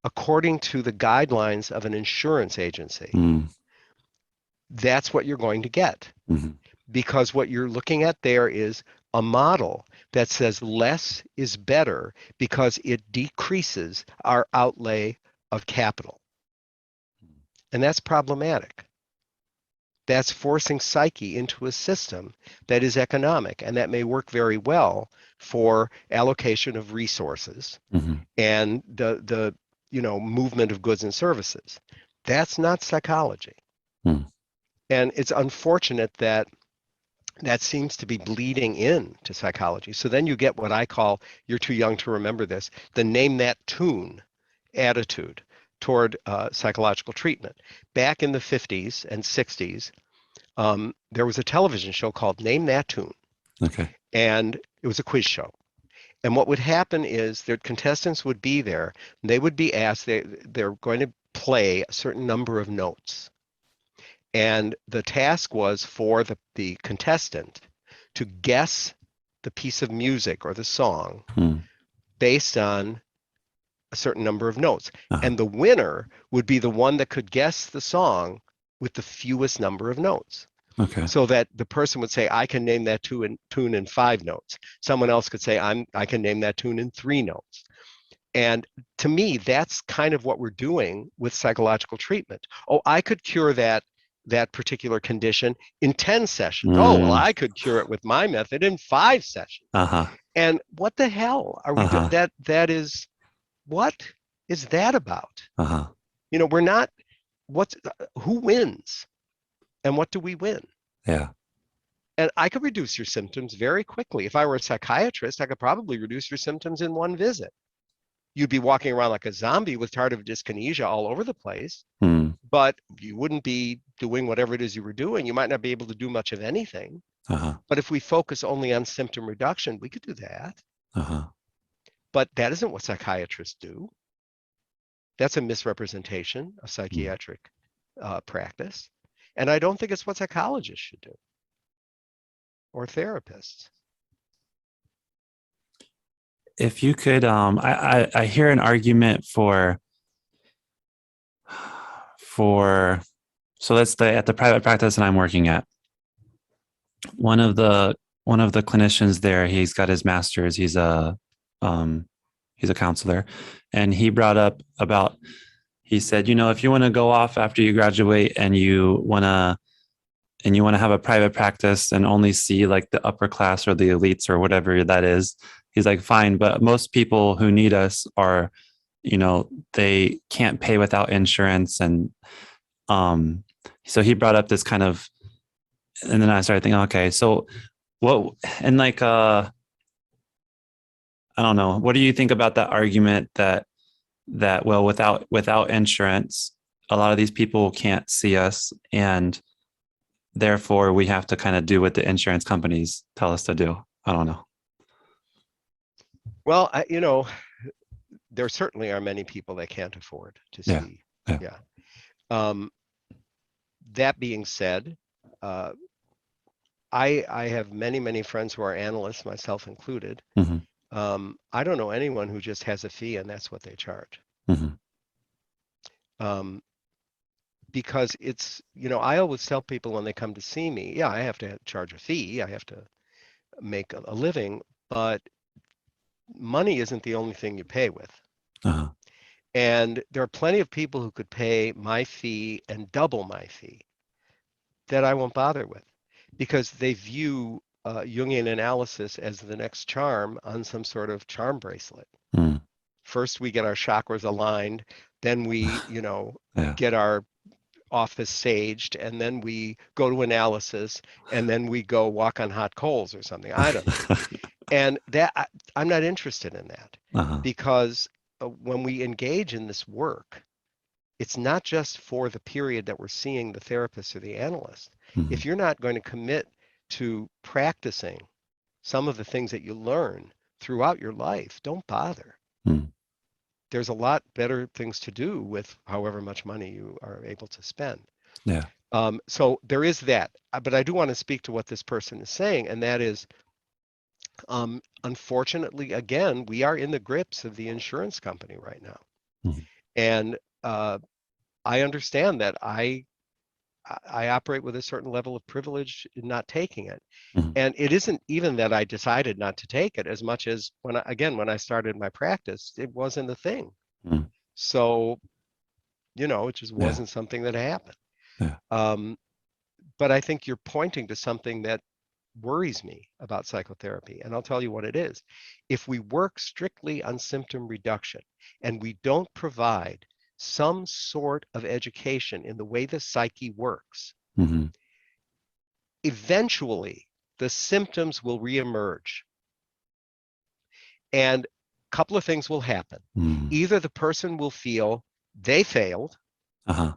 according to the guidelines of an insurance agency, that's what you're going to get. Because what you're looking at there is a model that says less is better because it decreases our outlay of capital. And that's problematic. That's forcing psyche into a system that is economic, and that may work very well for allocation of resources and the movement of goods and services. That's not psychology. And it's unfortunate that seems to be bleeding into psychology. So then you get what I call, you're too young to remember this, the name that tune attitude toward psychological treatment. Back in the 50s and 60s, there was a television show called Name That Tune. Okay. And it was a quiz show. And what would happen is their contestants would be there, and they would be asked, they're going to play a certain number of notes. And the task was for the contestant to guess the piece of music or the song based on a certain number of notes. And the winner would be the one that could guess the song with the fewest number of notes. Okay. So that the person would say, I can name that tune in 5 notes. Someone else could say, I can name that tune in 3 notes. And to me, that's kind of what we're doing with psychological treatment. Oh, I could cure that particular condition in 10 sessions. Oh, well, I could cure it with my method in 5 sessions. And what the hell are we doing? That is, what is that about? We're not, who wins? And what do we win? Yeah. And I could reduce your symptoms very quickly. If I were a psychiatrist, I could probably reduce your symptoms in 1 visit. You'd be walking around like a zombie with tardive dyskinesia all over the place, but you wouldn't be doing whatever it is you were doing. You might not be able to do much of anything. But if we focus only on symptom reduction, we could do that. But that isn't what psychiatrists do. That's a misrepresentation of psychiatric practice. And I don't think it's what psychologists should do or therapists. If you could, I hear an argument for, so let's say at the private practice that I'm working at, one of the clinicians there, he's got his master's. He's a counselor, and he brought up about, he said, if you want to go off after you graduate and you want to have a private practice and only see like the upper class or the elites or whatever that is, he's like, fine, but most people who need us are, they can't pay without insurance. And so he brought up this kind of, and then I started thinking, okay, so what, and like, I don't know, what do you think about that argument that well, without insurance, a lot of these people can't see us, and therefore we have to kind of do what the insurance companies tell us to do? I don't know. Well, there certainly are many people that can't afford to see. Yeah. That being said, I have many friends who are analysts, myself included. Mm-hmm. I don't know anyone who just has a fee and that's what they charge. Mm-hmm. Because it's, I always tell people when they come to see me, yeah, I have to charge a fee, I have to make a living, but money isn't the only thing you pay with. Uh-huh. And there are plenty of people who could pay my fee and double my fee that I won't bother with, because they view Jungian analysis as the next charm on some sort of charm bracelet. Mm. First, we get our chakras aligned, then we, get our office saged, and then we go to analysis, and then we go walk on hot coals or something. I don't know. And that I'm not interested in that, Uh-huh. because when we engage in this work, it's not just for the period that we're seeing the therapist or the analyst. Mm-hmm. If you're not going to commit to practicing some of the things that you learn throughout your life, don't bother. Mm. There's a lot better things to do with however much money you are able to spend. Yeah. So there is that. But I do want to speak to what this person is saying, and that is, unfortunately, again, we are in the grips of the insurance company right now. Mm-hmm. And I understand that I operate with a certain level of privilege in not taking it. Mm-hmm. And it isn't even that I decided not to take it as much as when I started my practice, it wasn't a thing. Mm-hmm. So, it just wasn't something that happened. Yeah. But I think you're pointing to something that worries me about psychotherapy, and I'll tell you what it is. If we work strictly on symptom reduction and we don't provide some sort of education in the way the psyche works, Mm-hmm. eventually the symptoms will reemerge. And a couple of things will happen. Mm-hmm. Either the person will feel they failed, Uh-huh.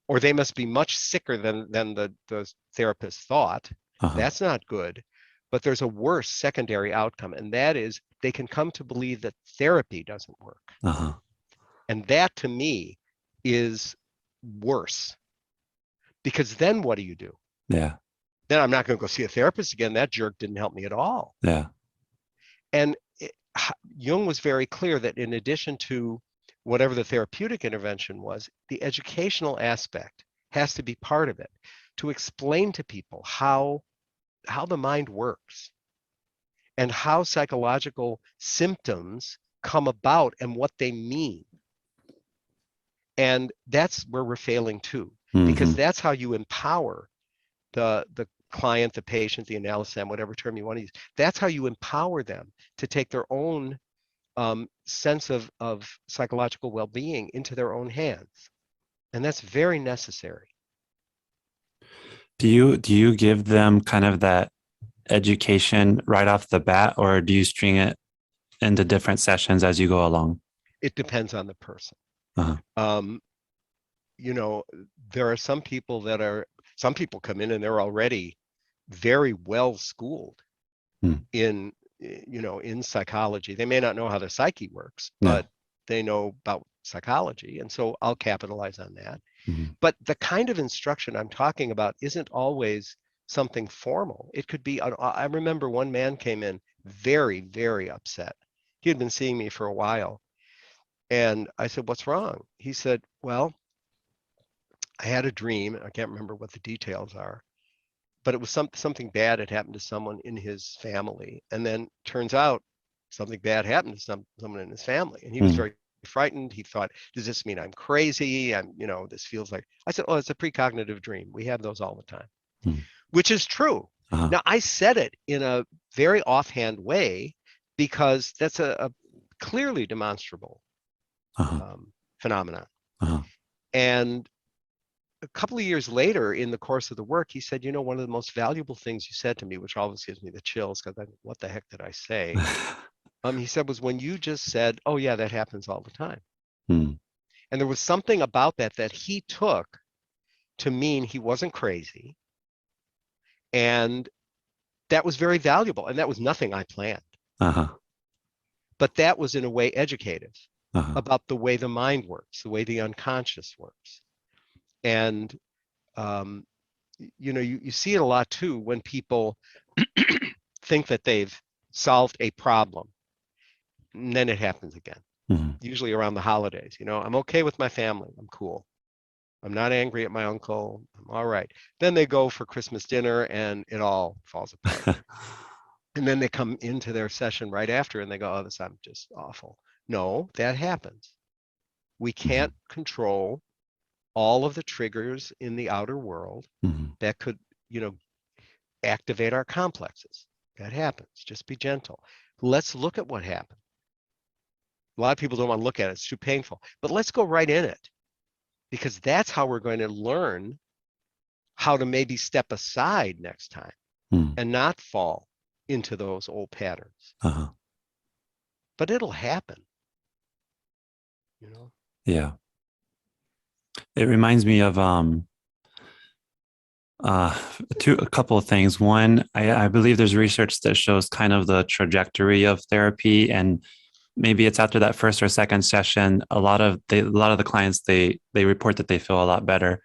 or they must be much sicker than the therapist thought. Uh-huh. That's not good. But there's a worse secondary outcome, and that is they can come to believe that therapy doesn't work. Uh-huh. And that, to me, is worse. Because then what do you do? Yeah. Then I'm not going to go see a therapist again. That jerk didn't help me at all. Yeah. And Jung was very clear that in addition to whatever the therapeutic intervention was, the educational aspect has to be part of it, to explain to people how the mind works and how psychological symptoms come about and what they mean. And that's where we're failing too, because that's how you empower the client, the patient, the analyst, whatever term you want to use. That's how you empower them to take their own sense of psychological well-being into their own hands. And that's very necessary. Do you give them kind of that education right off the bat, or do you string it into different sessions as you go along? It depends on the person. Uh-huh. There are some people come in and they're already very well schooled in psychology. They may not know how the psyche works, but they know about psychology. And so I'll capitalize on that. Mhm. But the kind of instruction I'm talking about isn't always something formal. It could be, I remember one man came in very, very upset. He had been seeing me for a while. And I said, "What's wrong?" He said, "Well, I had a dream. I can't remember what the details are, but it was something bad had happened to someone in his family. And then turns out something bad happened to someone in his family. And he was Mhm. very frightened. He thought, does this mean I'm crazy? This feels like, I said, oh, it's a precognitive dream. We have those all the time, Mhm. which is true. Uh-huh. Now, I said it in a very offhand way because that's a clearly demonstrable Uh-huh. phenomenon. Uh-huh. And a couple of years later in the course of the work, he said, one of the most valuable things you said to me, which always gives me the chills because what the heck did I say? He said was when you just said, oh yeah, that happens all the time. Mhm. And there was something about that he took to mean he wasn't crazy. And that was very valuable. And that was nothing I planned. Uh-huh. But that was in a way educative Uh-huh. about the way the mind works, the way the unconscious works. And you see it a lot too when people think that they've solved a problem, and then it happens again, Mhm. usually around the holidays. I'm okay with my family. I'm cool. I'm not angry at my uncle. I'm all right. Then they go for Christmas dinner and it all falls apart. And then they come into their session right after and they go, oh, I'm just awful. No, that happens. We Mhm. can't control all of the triggers in the outer world Mhm. that could, you know, activate our complexes. That happens. Just be gentle. Let's look at what happened. A lot of people don't want to look at it. It's too painful. But let's go right in it because that's how we're going to learn how to maybe step aside next time Mhm. and not fall into those old patterns. Uh-huh. But it'll happen, you know. Yeah. It reminds me of a couple of things. One, I believe there's research that shows kind of the trajectory of therapy, and maybe it's after that first or second session. A lot of the clients they report that they feel a lot better,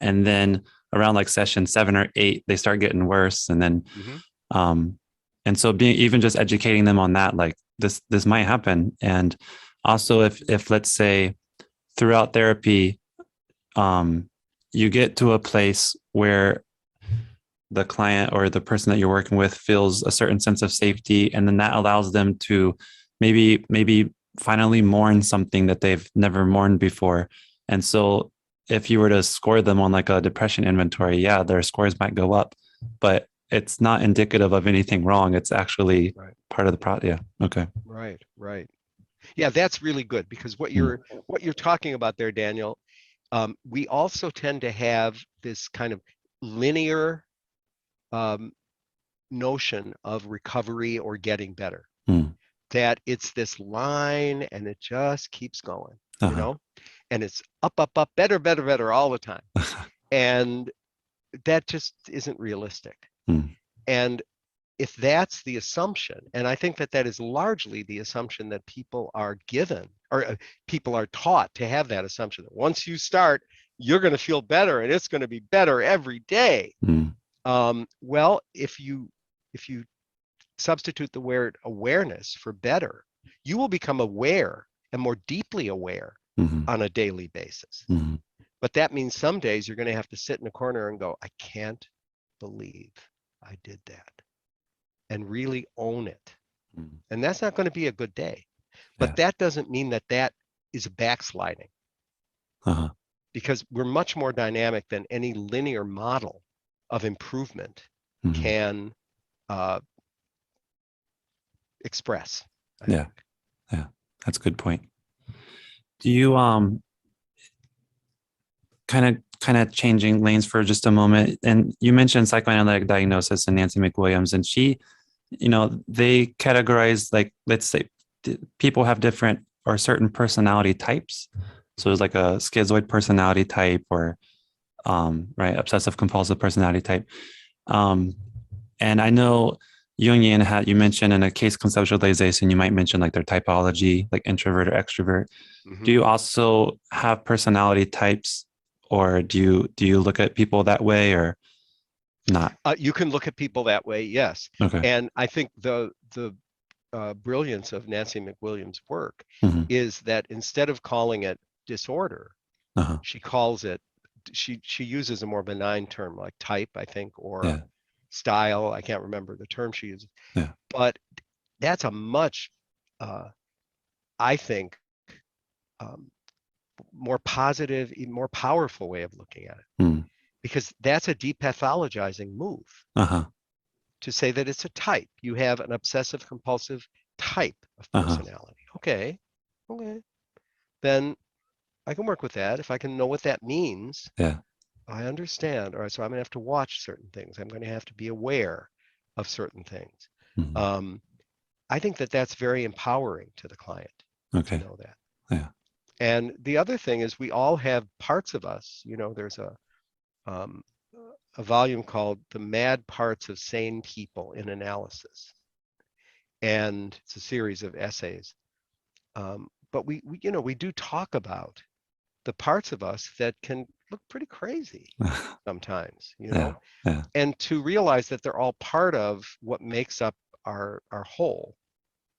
and then around like session 7 or 8, they start getting worse, and then Mm-hmm. um, and so being even just educating them on that, like this might happen, and also if let's say throughout therapy, you get to a place where the client or the person that you're working with feels a certain sense of safety, and then that allows them to maybe finally mourn something that they've never mourned before. And so if you were to score them on like a depression inventory, yeah, their scores might go up, but it's not indicative of anything wrong. It's actually Right, part of the yeah. Okay. right, right. Yeah, that's really good because what Mm. you're talking about there, Daniel, we also tend to have this kind of linear um, notion of recovery or getting better. Mm. That it's this line and it just keeps going, Uh-huh. and it's up, better, better, better all the time. And that just isn't realistic. Mm. And if that's the assumption, and I think that is largely the assumption that people are given, or people are taught to have that assumption that once you start, you're going to feel better and it's going to be better every day. Mm. Well, if you substitute the word awareness for better, you will become aware and more deeply aware Mm. on a daily basis. Mm. But that means some days you're going to have to sit in a corner and go, I can't believe I did that, and really own it. Mm. And that's not going to be a good day. But Yeah. that doesn't mean that is backsliding, Uh-huh. because we're much more dynamic than any linear model of improvement Mm. can uh, express, I Yeah. think. Yeah. That's a good point. Do you kind of changing lanes for just a moment? And you mentioned psychoanalytic diagnosis and Nancy McWilliams, and they categorize, like, let's say people have different or certain personality types. So there's like a schizoid personality type, or right, obsessive compulsive personality type. Um, and I know Jungian had, you mentioned in a case conceptualization, you might mention like their typology, like introvert or extrovert. Do Mm-hmm. you also have personality types or do you look at people that way or not? You can look at people that way, yes. Okay. And I think the brilliance of Nancy McWilliams' work Hmm. is that instead of calling it disorder, Uh-huh. she calls it, she uses a more benign term like type, I think, or Yeah. style. I can't remember the term she uses, Yeah. but that's a much, I think, um, more positive, even more powerful way of looking at it, Mm. because that's a depathologizing move Uh-huh. to say that it's a type. You have an obsessive compulsive type of Uh-huh. personality. Okay, okay, then I can work with that. If I can know what that means, Yeah. I understand. All right, so I'm going to have to watch certain things. I'm going to have to be aware of certain things. Hmm. Um, I think that that's very empowering to the client to Okay. know that. Yeah. And the other thing is we all have parts of us. There's um, a volume called The Mad Parts of Sane People in Analysis. And it's a series of essays. But we do talk about the parts of us that can look pretty crazy sometimes, Yeah. Yeah. and to realize that they're all part of what makes up our whole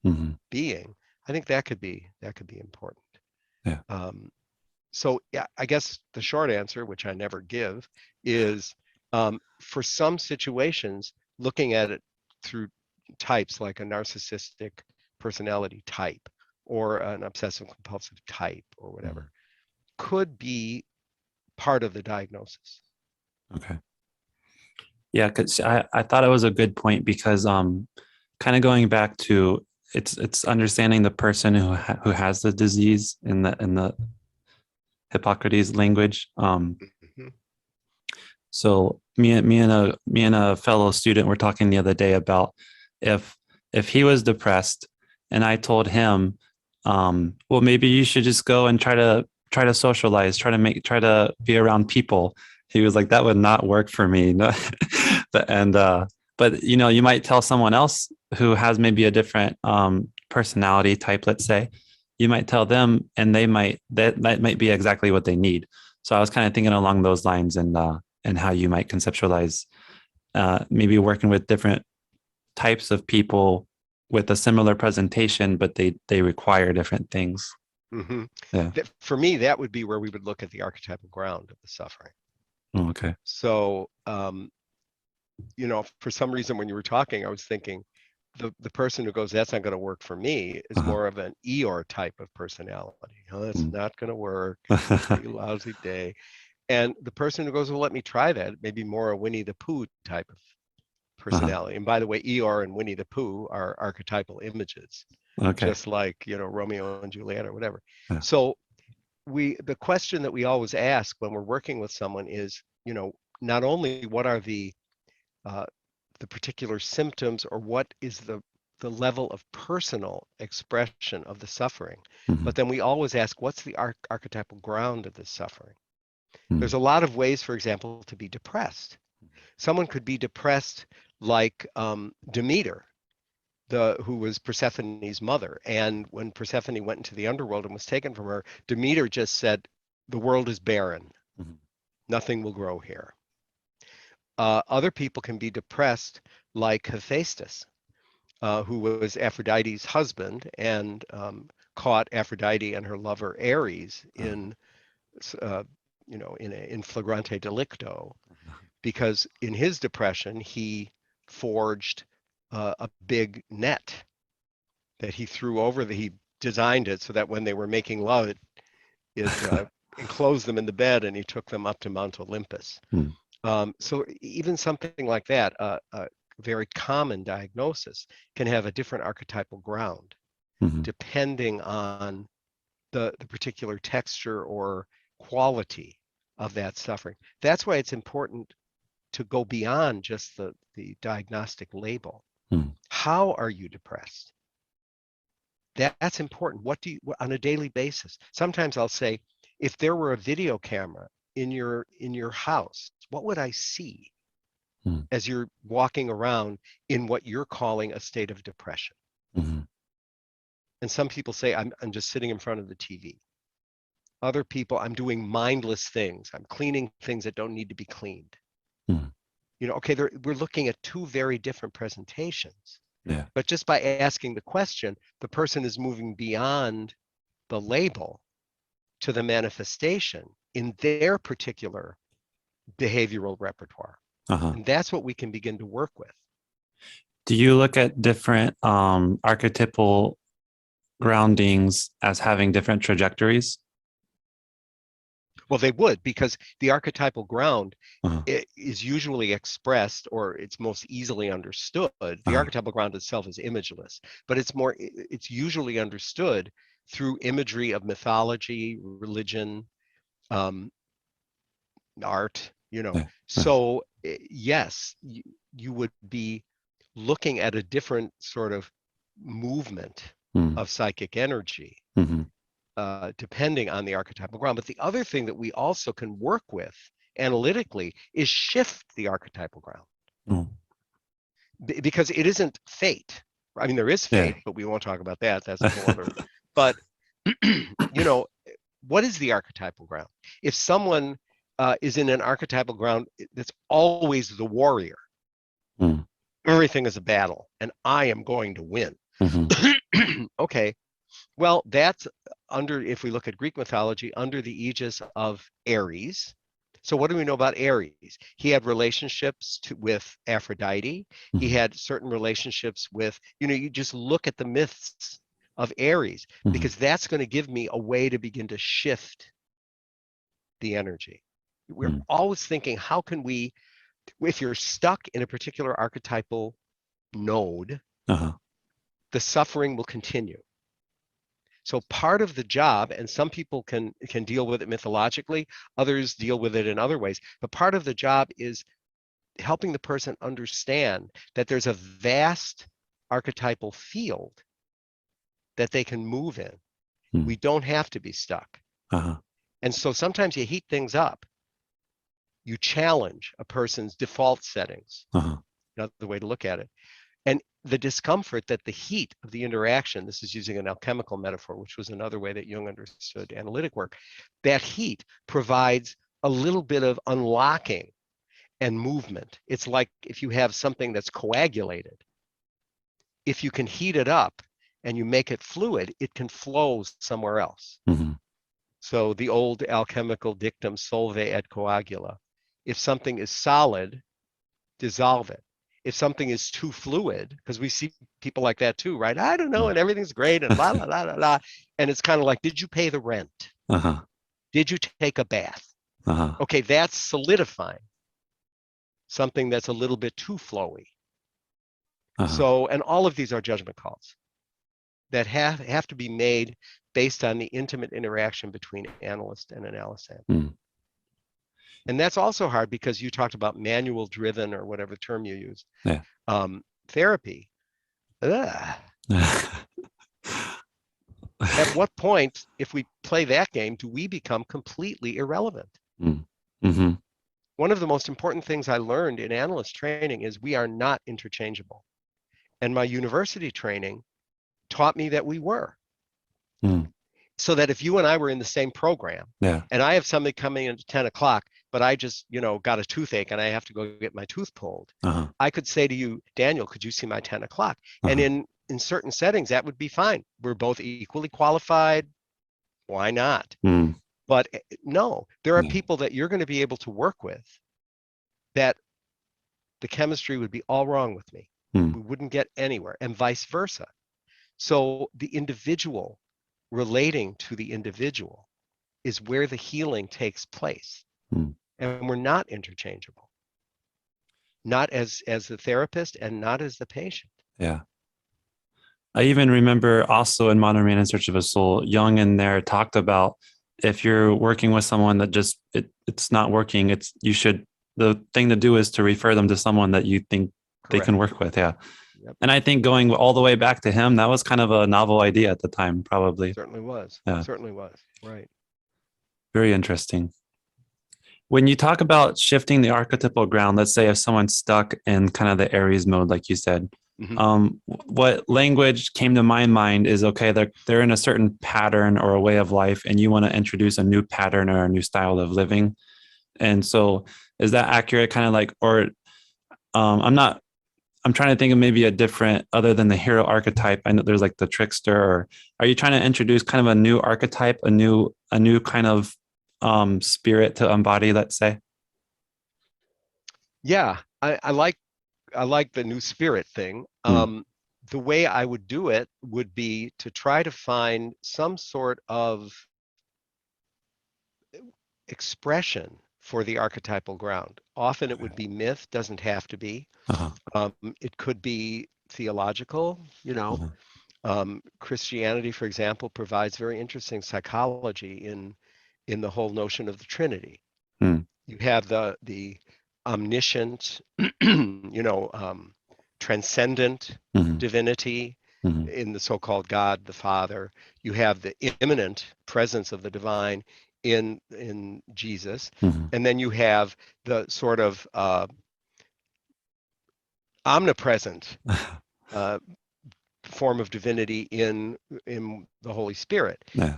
Hmm. being. I think that could be important. Yeah. Um, so yeah, I guess the short answer, which I never give, is for some situations, looking at it through types like a narcissistic personality type or an obsessive compulsive type or Mhm. whatever could be part of the diagnosis. Okay. Yeah, because I thought it was a good point because kind of going back to it's understanding the person who has the disease in the Hippocrates language. Mhm. So me and a fellow student were talking the other day about if if he was depressed, and I told him, well, maybe you should just go and try to socialize, try to be around people. He was like, that would not work for me. No. and but you might tell someone else who has maybe a different personality type, let's say, you might tell them, and that might be exactly what they need. So I was kind of thinking along those lines, and how you might conceptualize maybe working with different types of people with a similar presentation, but they require different things. Mm-hmm. Yeah. For me, that would be where we would look at the archetypal ground of the suffering. Oh, okay. So, for some reason, when you were talking, I was thinking the person who goes, that's not going to work for me, is Uh-huh. more of an Eeyore type of personality. Oh, that's Mm. not going to work. It's going to be a lousy day. And the person who goes, well, let me try that, maybe more a Winnie the Pooh type of Uh-huh. personality. And by the way, Eeyore and Winnie the Pooh are archetypal images, Okay. just like, Romeo and Juliet or whatever. Yeah. So the question that we always ask when we're working with someone is, not only what are uh, the particular symptoms, or what is the level of personal expression of the suffering, Mhm. but then we always ask, what's the archetypal ground of this suffering? Mm. There's a lot of ways, for example, to be depressed. Someone could be depressed like Demeter, who was Persephone's mother. And when Persephone went into the underworld and was taken from her, Demeter just said, the world is barren. Mhm. Nothing will grow here. Other people can be depressed like Hephaestus, who was Aphrodite's husband and caught Aphrodite and her lover Ares uh, in flagrante delicto, because in his depression, he forged a big net that he threw over he designed it so that when they were making love, it enclosed them in the bed, and he took them up to Mount Olympus. Mm. So even something like that, a very common diagnosis, can have a different archetypal ground Mhm. depending on the particular texture or quality of that suffering. That's why it's important to go beyond just the diagnostic label. Mm. How are you depressed? That's important. What do you, on a daily basis? Sometimes I'll say, if there were a video camera in your house, what would I see Mm. as you're walking around in what you're calling a state of depression? Mhm. And some people say, I'm just sitting in front of the TV. Other people, I'm doing mindless things. I'm cleaning things that don't need to be cleaned. Hmm. Okay, we're looking at two very different presentations. Yeah. But just by asking the question, the person is moving beyond the label to the manifestation in their particular behavioral repertoire. Uh-huh. And that's what we can begin to work with. Do you look at different archetypal groundings as having different trajectories? Well, they would, because the archetypal ground Uh-huh. is usually expressed, or it's most easily understood. The Uh-huh. archetypal ground itself is imageless, but it's usually understood through imagery of mythology, religion, um, art, Yeah. Uh-huh. So yes, you would be looking at a different sort of movement Mm. of psychic energy, Mm-hmm. depending on the archetypal ground. But the other thing that we also can work with analytically is shift the archetypal ground, Mm. because it isn't fate. I mean, there is Yeah. fate, but we won't talk about that. That's a whole other. But what is the archetypal ground? If someone is in an archetypal ground that's always the warrior, Mm. everything is a battle, and I am going to win. Mm-hmm. Okay, well, that's under, if we look at Greek mythology, under the aegis of Ares. So what do we know about Ares? He had relationships with Aphrodite. He Mm-hmm. had certain relationships with, you just look at the myths of Ares, Mm-hmm. because that's going to give me a way to begin to shift the energy. We're Mm. always thinking, how can we, if you're stuck in a particular archetypal node, Uh-huh. the suffering will continue. So part of the job, and some people can deal with it mythologically, others deal with it in other ways, but part of the job is helping the person understand that there's a vast archetypal field that they can move in. Mm. We don't have to be stuck. Uh-huh. And so sometimes you heat things up. You challenge a person's default settings. Uh-huh. Another way to look at it. And the discomfort that the heat of the interaction, this is using an alchemical metaphor, which was another way that Jung understood analytic work, that heat provides a little bit of unlocking and movement. It's like if you have something that's coagulated, if you can heat it up and you make it fluid, it can flow somewhere else. Mm-hmm. So the old alchemical dictum, solve et coagula. If something is solid, dissolve it. If something is too fluid, because we see people like that too, right? I don't know, and everything's great, and la la la la la. And it's kind of like, did you pay the rent? Uh-huh. Did you take a bath? Uh-huh. Okay, that's solidifying something that's a little bit too flowy. Uh-huh. So, and all of these are judgment calls that have to be made based on the intimate interaction between analyst and analysand. Mm. And that's also hard, because you talked about manual driven, or whatever term you use, Yeah. therapy. Ugh. At what point, if we play that game, do we become completely irrelevant? Mm. Mm-hmm. One of the most important things I learned in analyst training is we are not interchangeable. And my university training taught me that we were. Mm. So that if you and I were in the same program, Yeah. and I have somebody coming in at 10 o'clock, but I just, got a toothache and I have to go get my tooth pulled, Uh-huh. I could say to you, Daniel, could you see my 10 o'clock? And Uh-huh. in certain settings, that would be fine. We're both equally qualified. Why not? Mm. But no, there are Yeah. people that you're going to be able to work with that the chemistry would be all wrong with me. Mm. We wouldn't get anywhere, and vice versa. So the individual relating to the individual is where the healing takes place. Mm. And we're not interchangeable, not as the therapist and not as the patient. Yeah. I even remember also in Modern Man in Search of a Soul, Jung in there talked about, if you're working with someone that just it's not working, the thing to do is to refer them to someone that you think they can Correct. work with. Yeah. Yep. And I think going all the way back to him, that was kind of a novel idea at the time, probably. Certainly was. Yeah. Certainly was. Right. Very interesting. When you talk about shifting the archetypal ground, let's say if someone's stuck in kind of the Aries mode, like you said, What language came to my mind is, okay, they're in a certain pattern or a way of life, and you want to introduce a new pattern or a new style of living. And so is that accurate? Kind of like, or I'm trying to think of maybe a different, other than the hero archetype. I know there's like the trickster, or are you trying to introduce kind of a new archetype, a new kind of spirit to embody, let's say? Yeah, I like the new spirit thing. The way I would do it would be to try to find some sort of expression for the archetypal ground. Often it would be myth, doesn't have to be. It could be theological, you know. Christianity, for example, provides very interesting psychology in the whole notion of the Trinity. You have the omniscient, transcendent divinity in the so-called God, the Father. You have the immanent presence of the divine in Jesus, and then you have the sort of omnipresent form of divinity in the Holy Spirit. Yeah.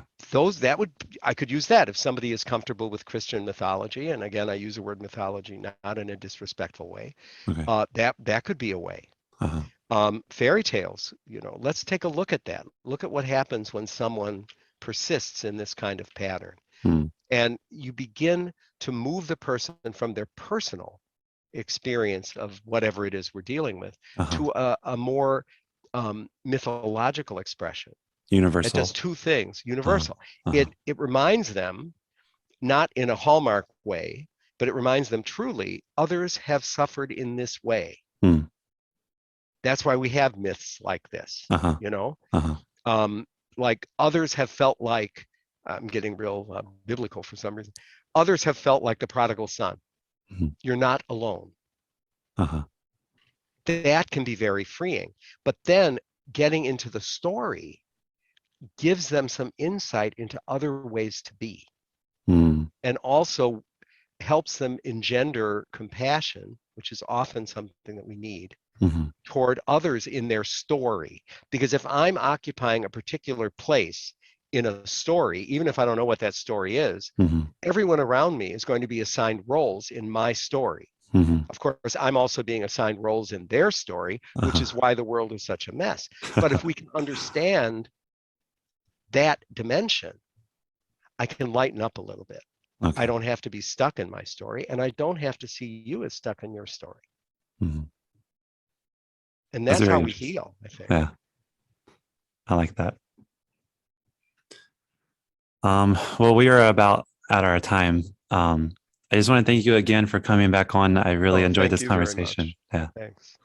I could use that if somebody is comfortable with Christian mythology, and again I use the word mythology not in a disrespectful way. Okay. That could be a way. Fairy tales, let's take a look at that. Look at what happens when someone persists in this kind of pattern. And you begin to move the person from their personal experience of whatever it is we're dealing with to a more mythological expression. Universal. It does two things. Universal. It reminds them, not in a Hallmark way, but it reminds them truly others have suffered in this way. That's why we have myths like this, like others have felt like, I'm getting real biblical for some reason, others have felt like the prodigal son. You're not alone. That can be very freeing. But then getting into the story gives them some insight into other ways to be, and also helps them engender compassion, which is often something that we need, toward others in their story. Because if I'm occupying a particular place in a story, even if I don't know what that story is, everyone around me is going to be assigned roles in my story. Of course, I'm also being assigned roles in their story, which is why the world is such a mess. But if we can understand that dimension, I can lighten up a little bit. I don't have to be stuck in my story, and I don't have to see you as stuck in your story. And that's how we heal, I think. Yeah, I like that. Well, we are about at our time. I just want to thank you again for coming back on. I really enjoyed this conversation. Yeah. Thanks.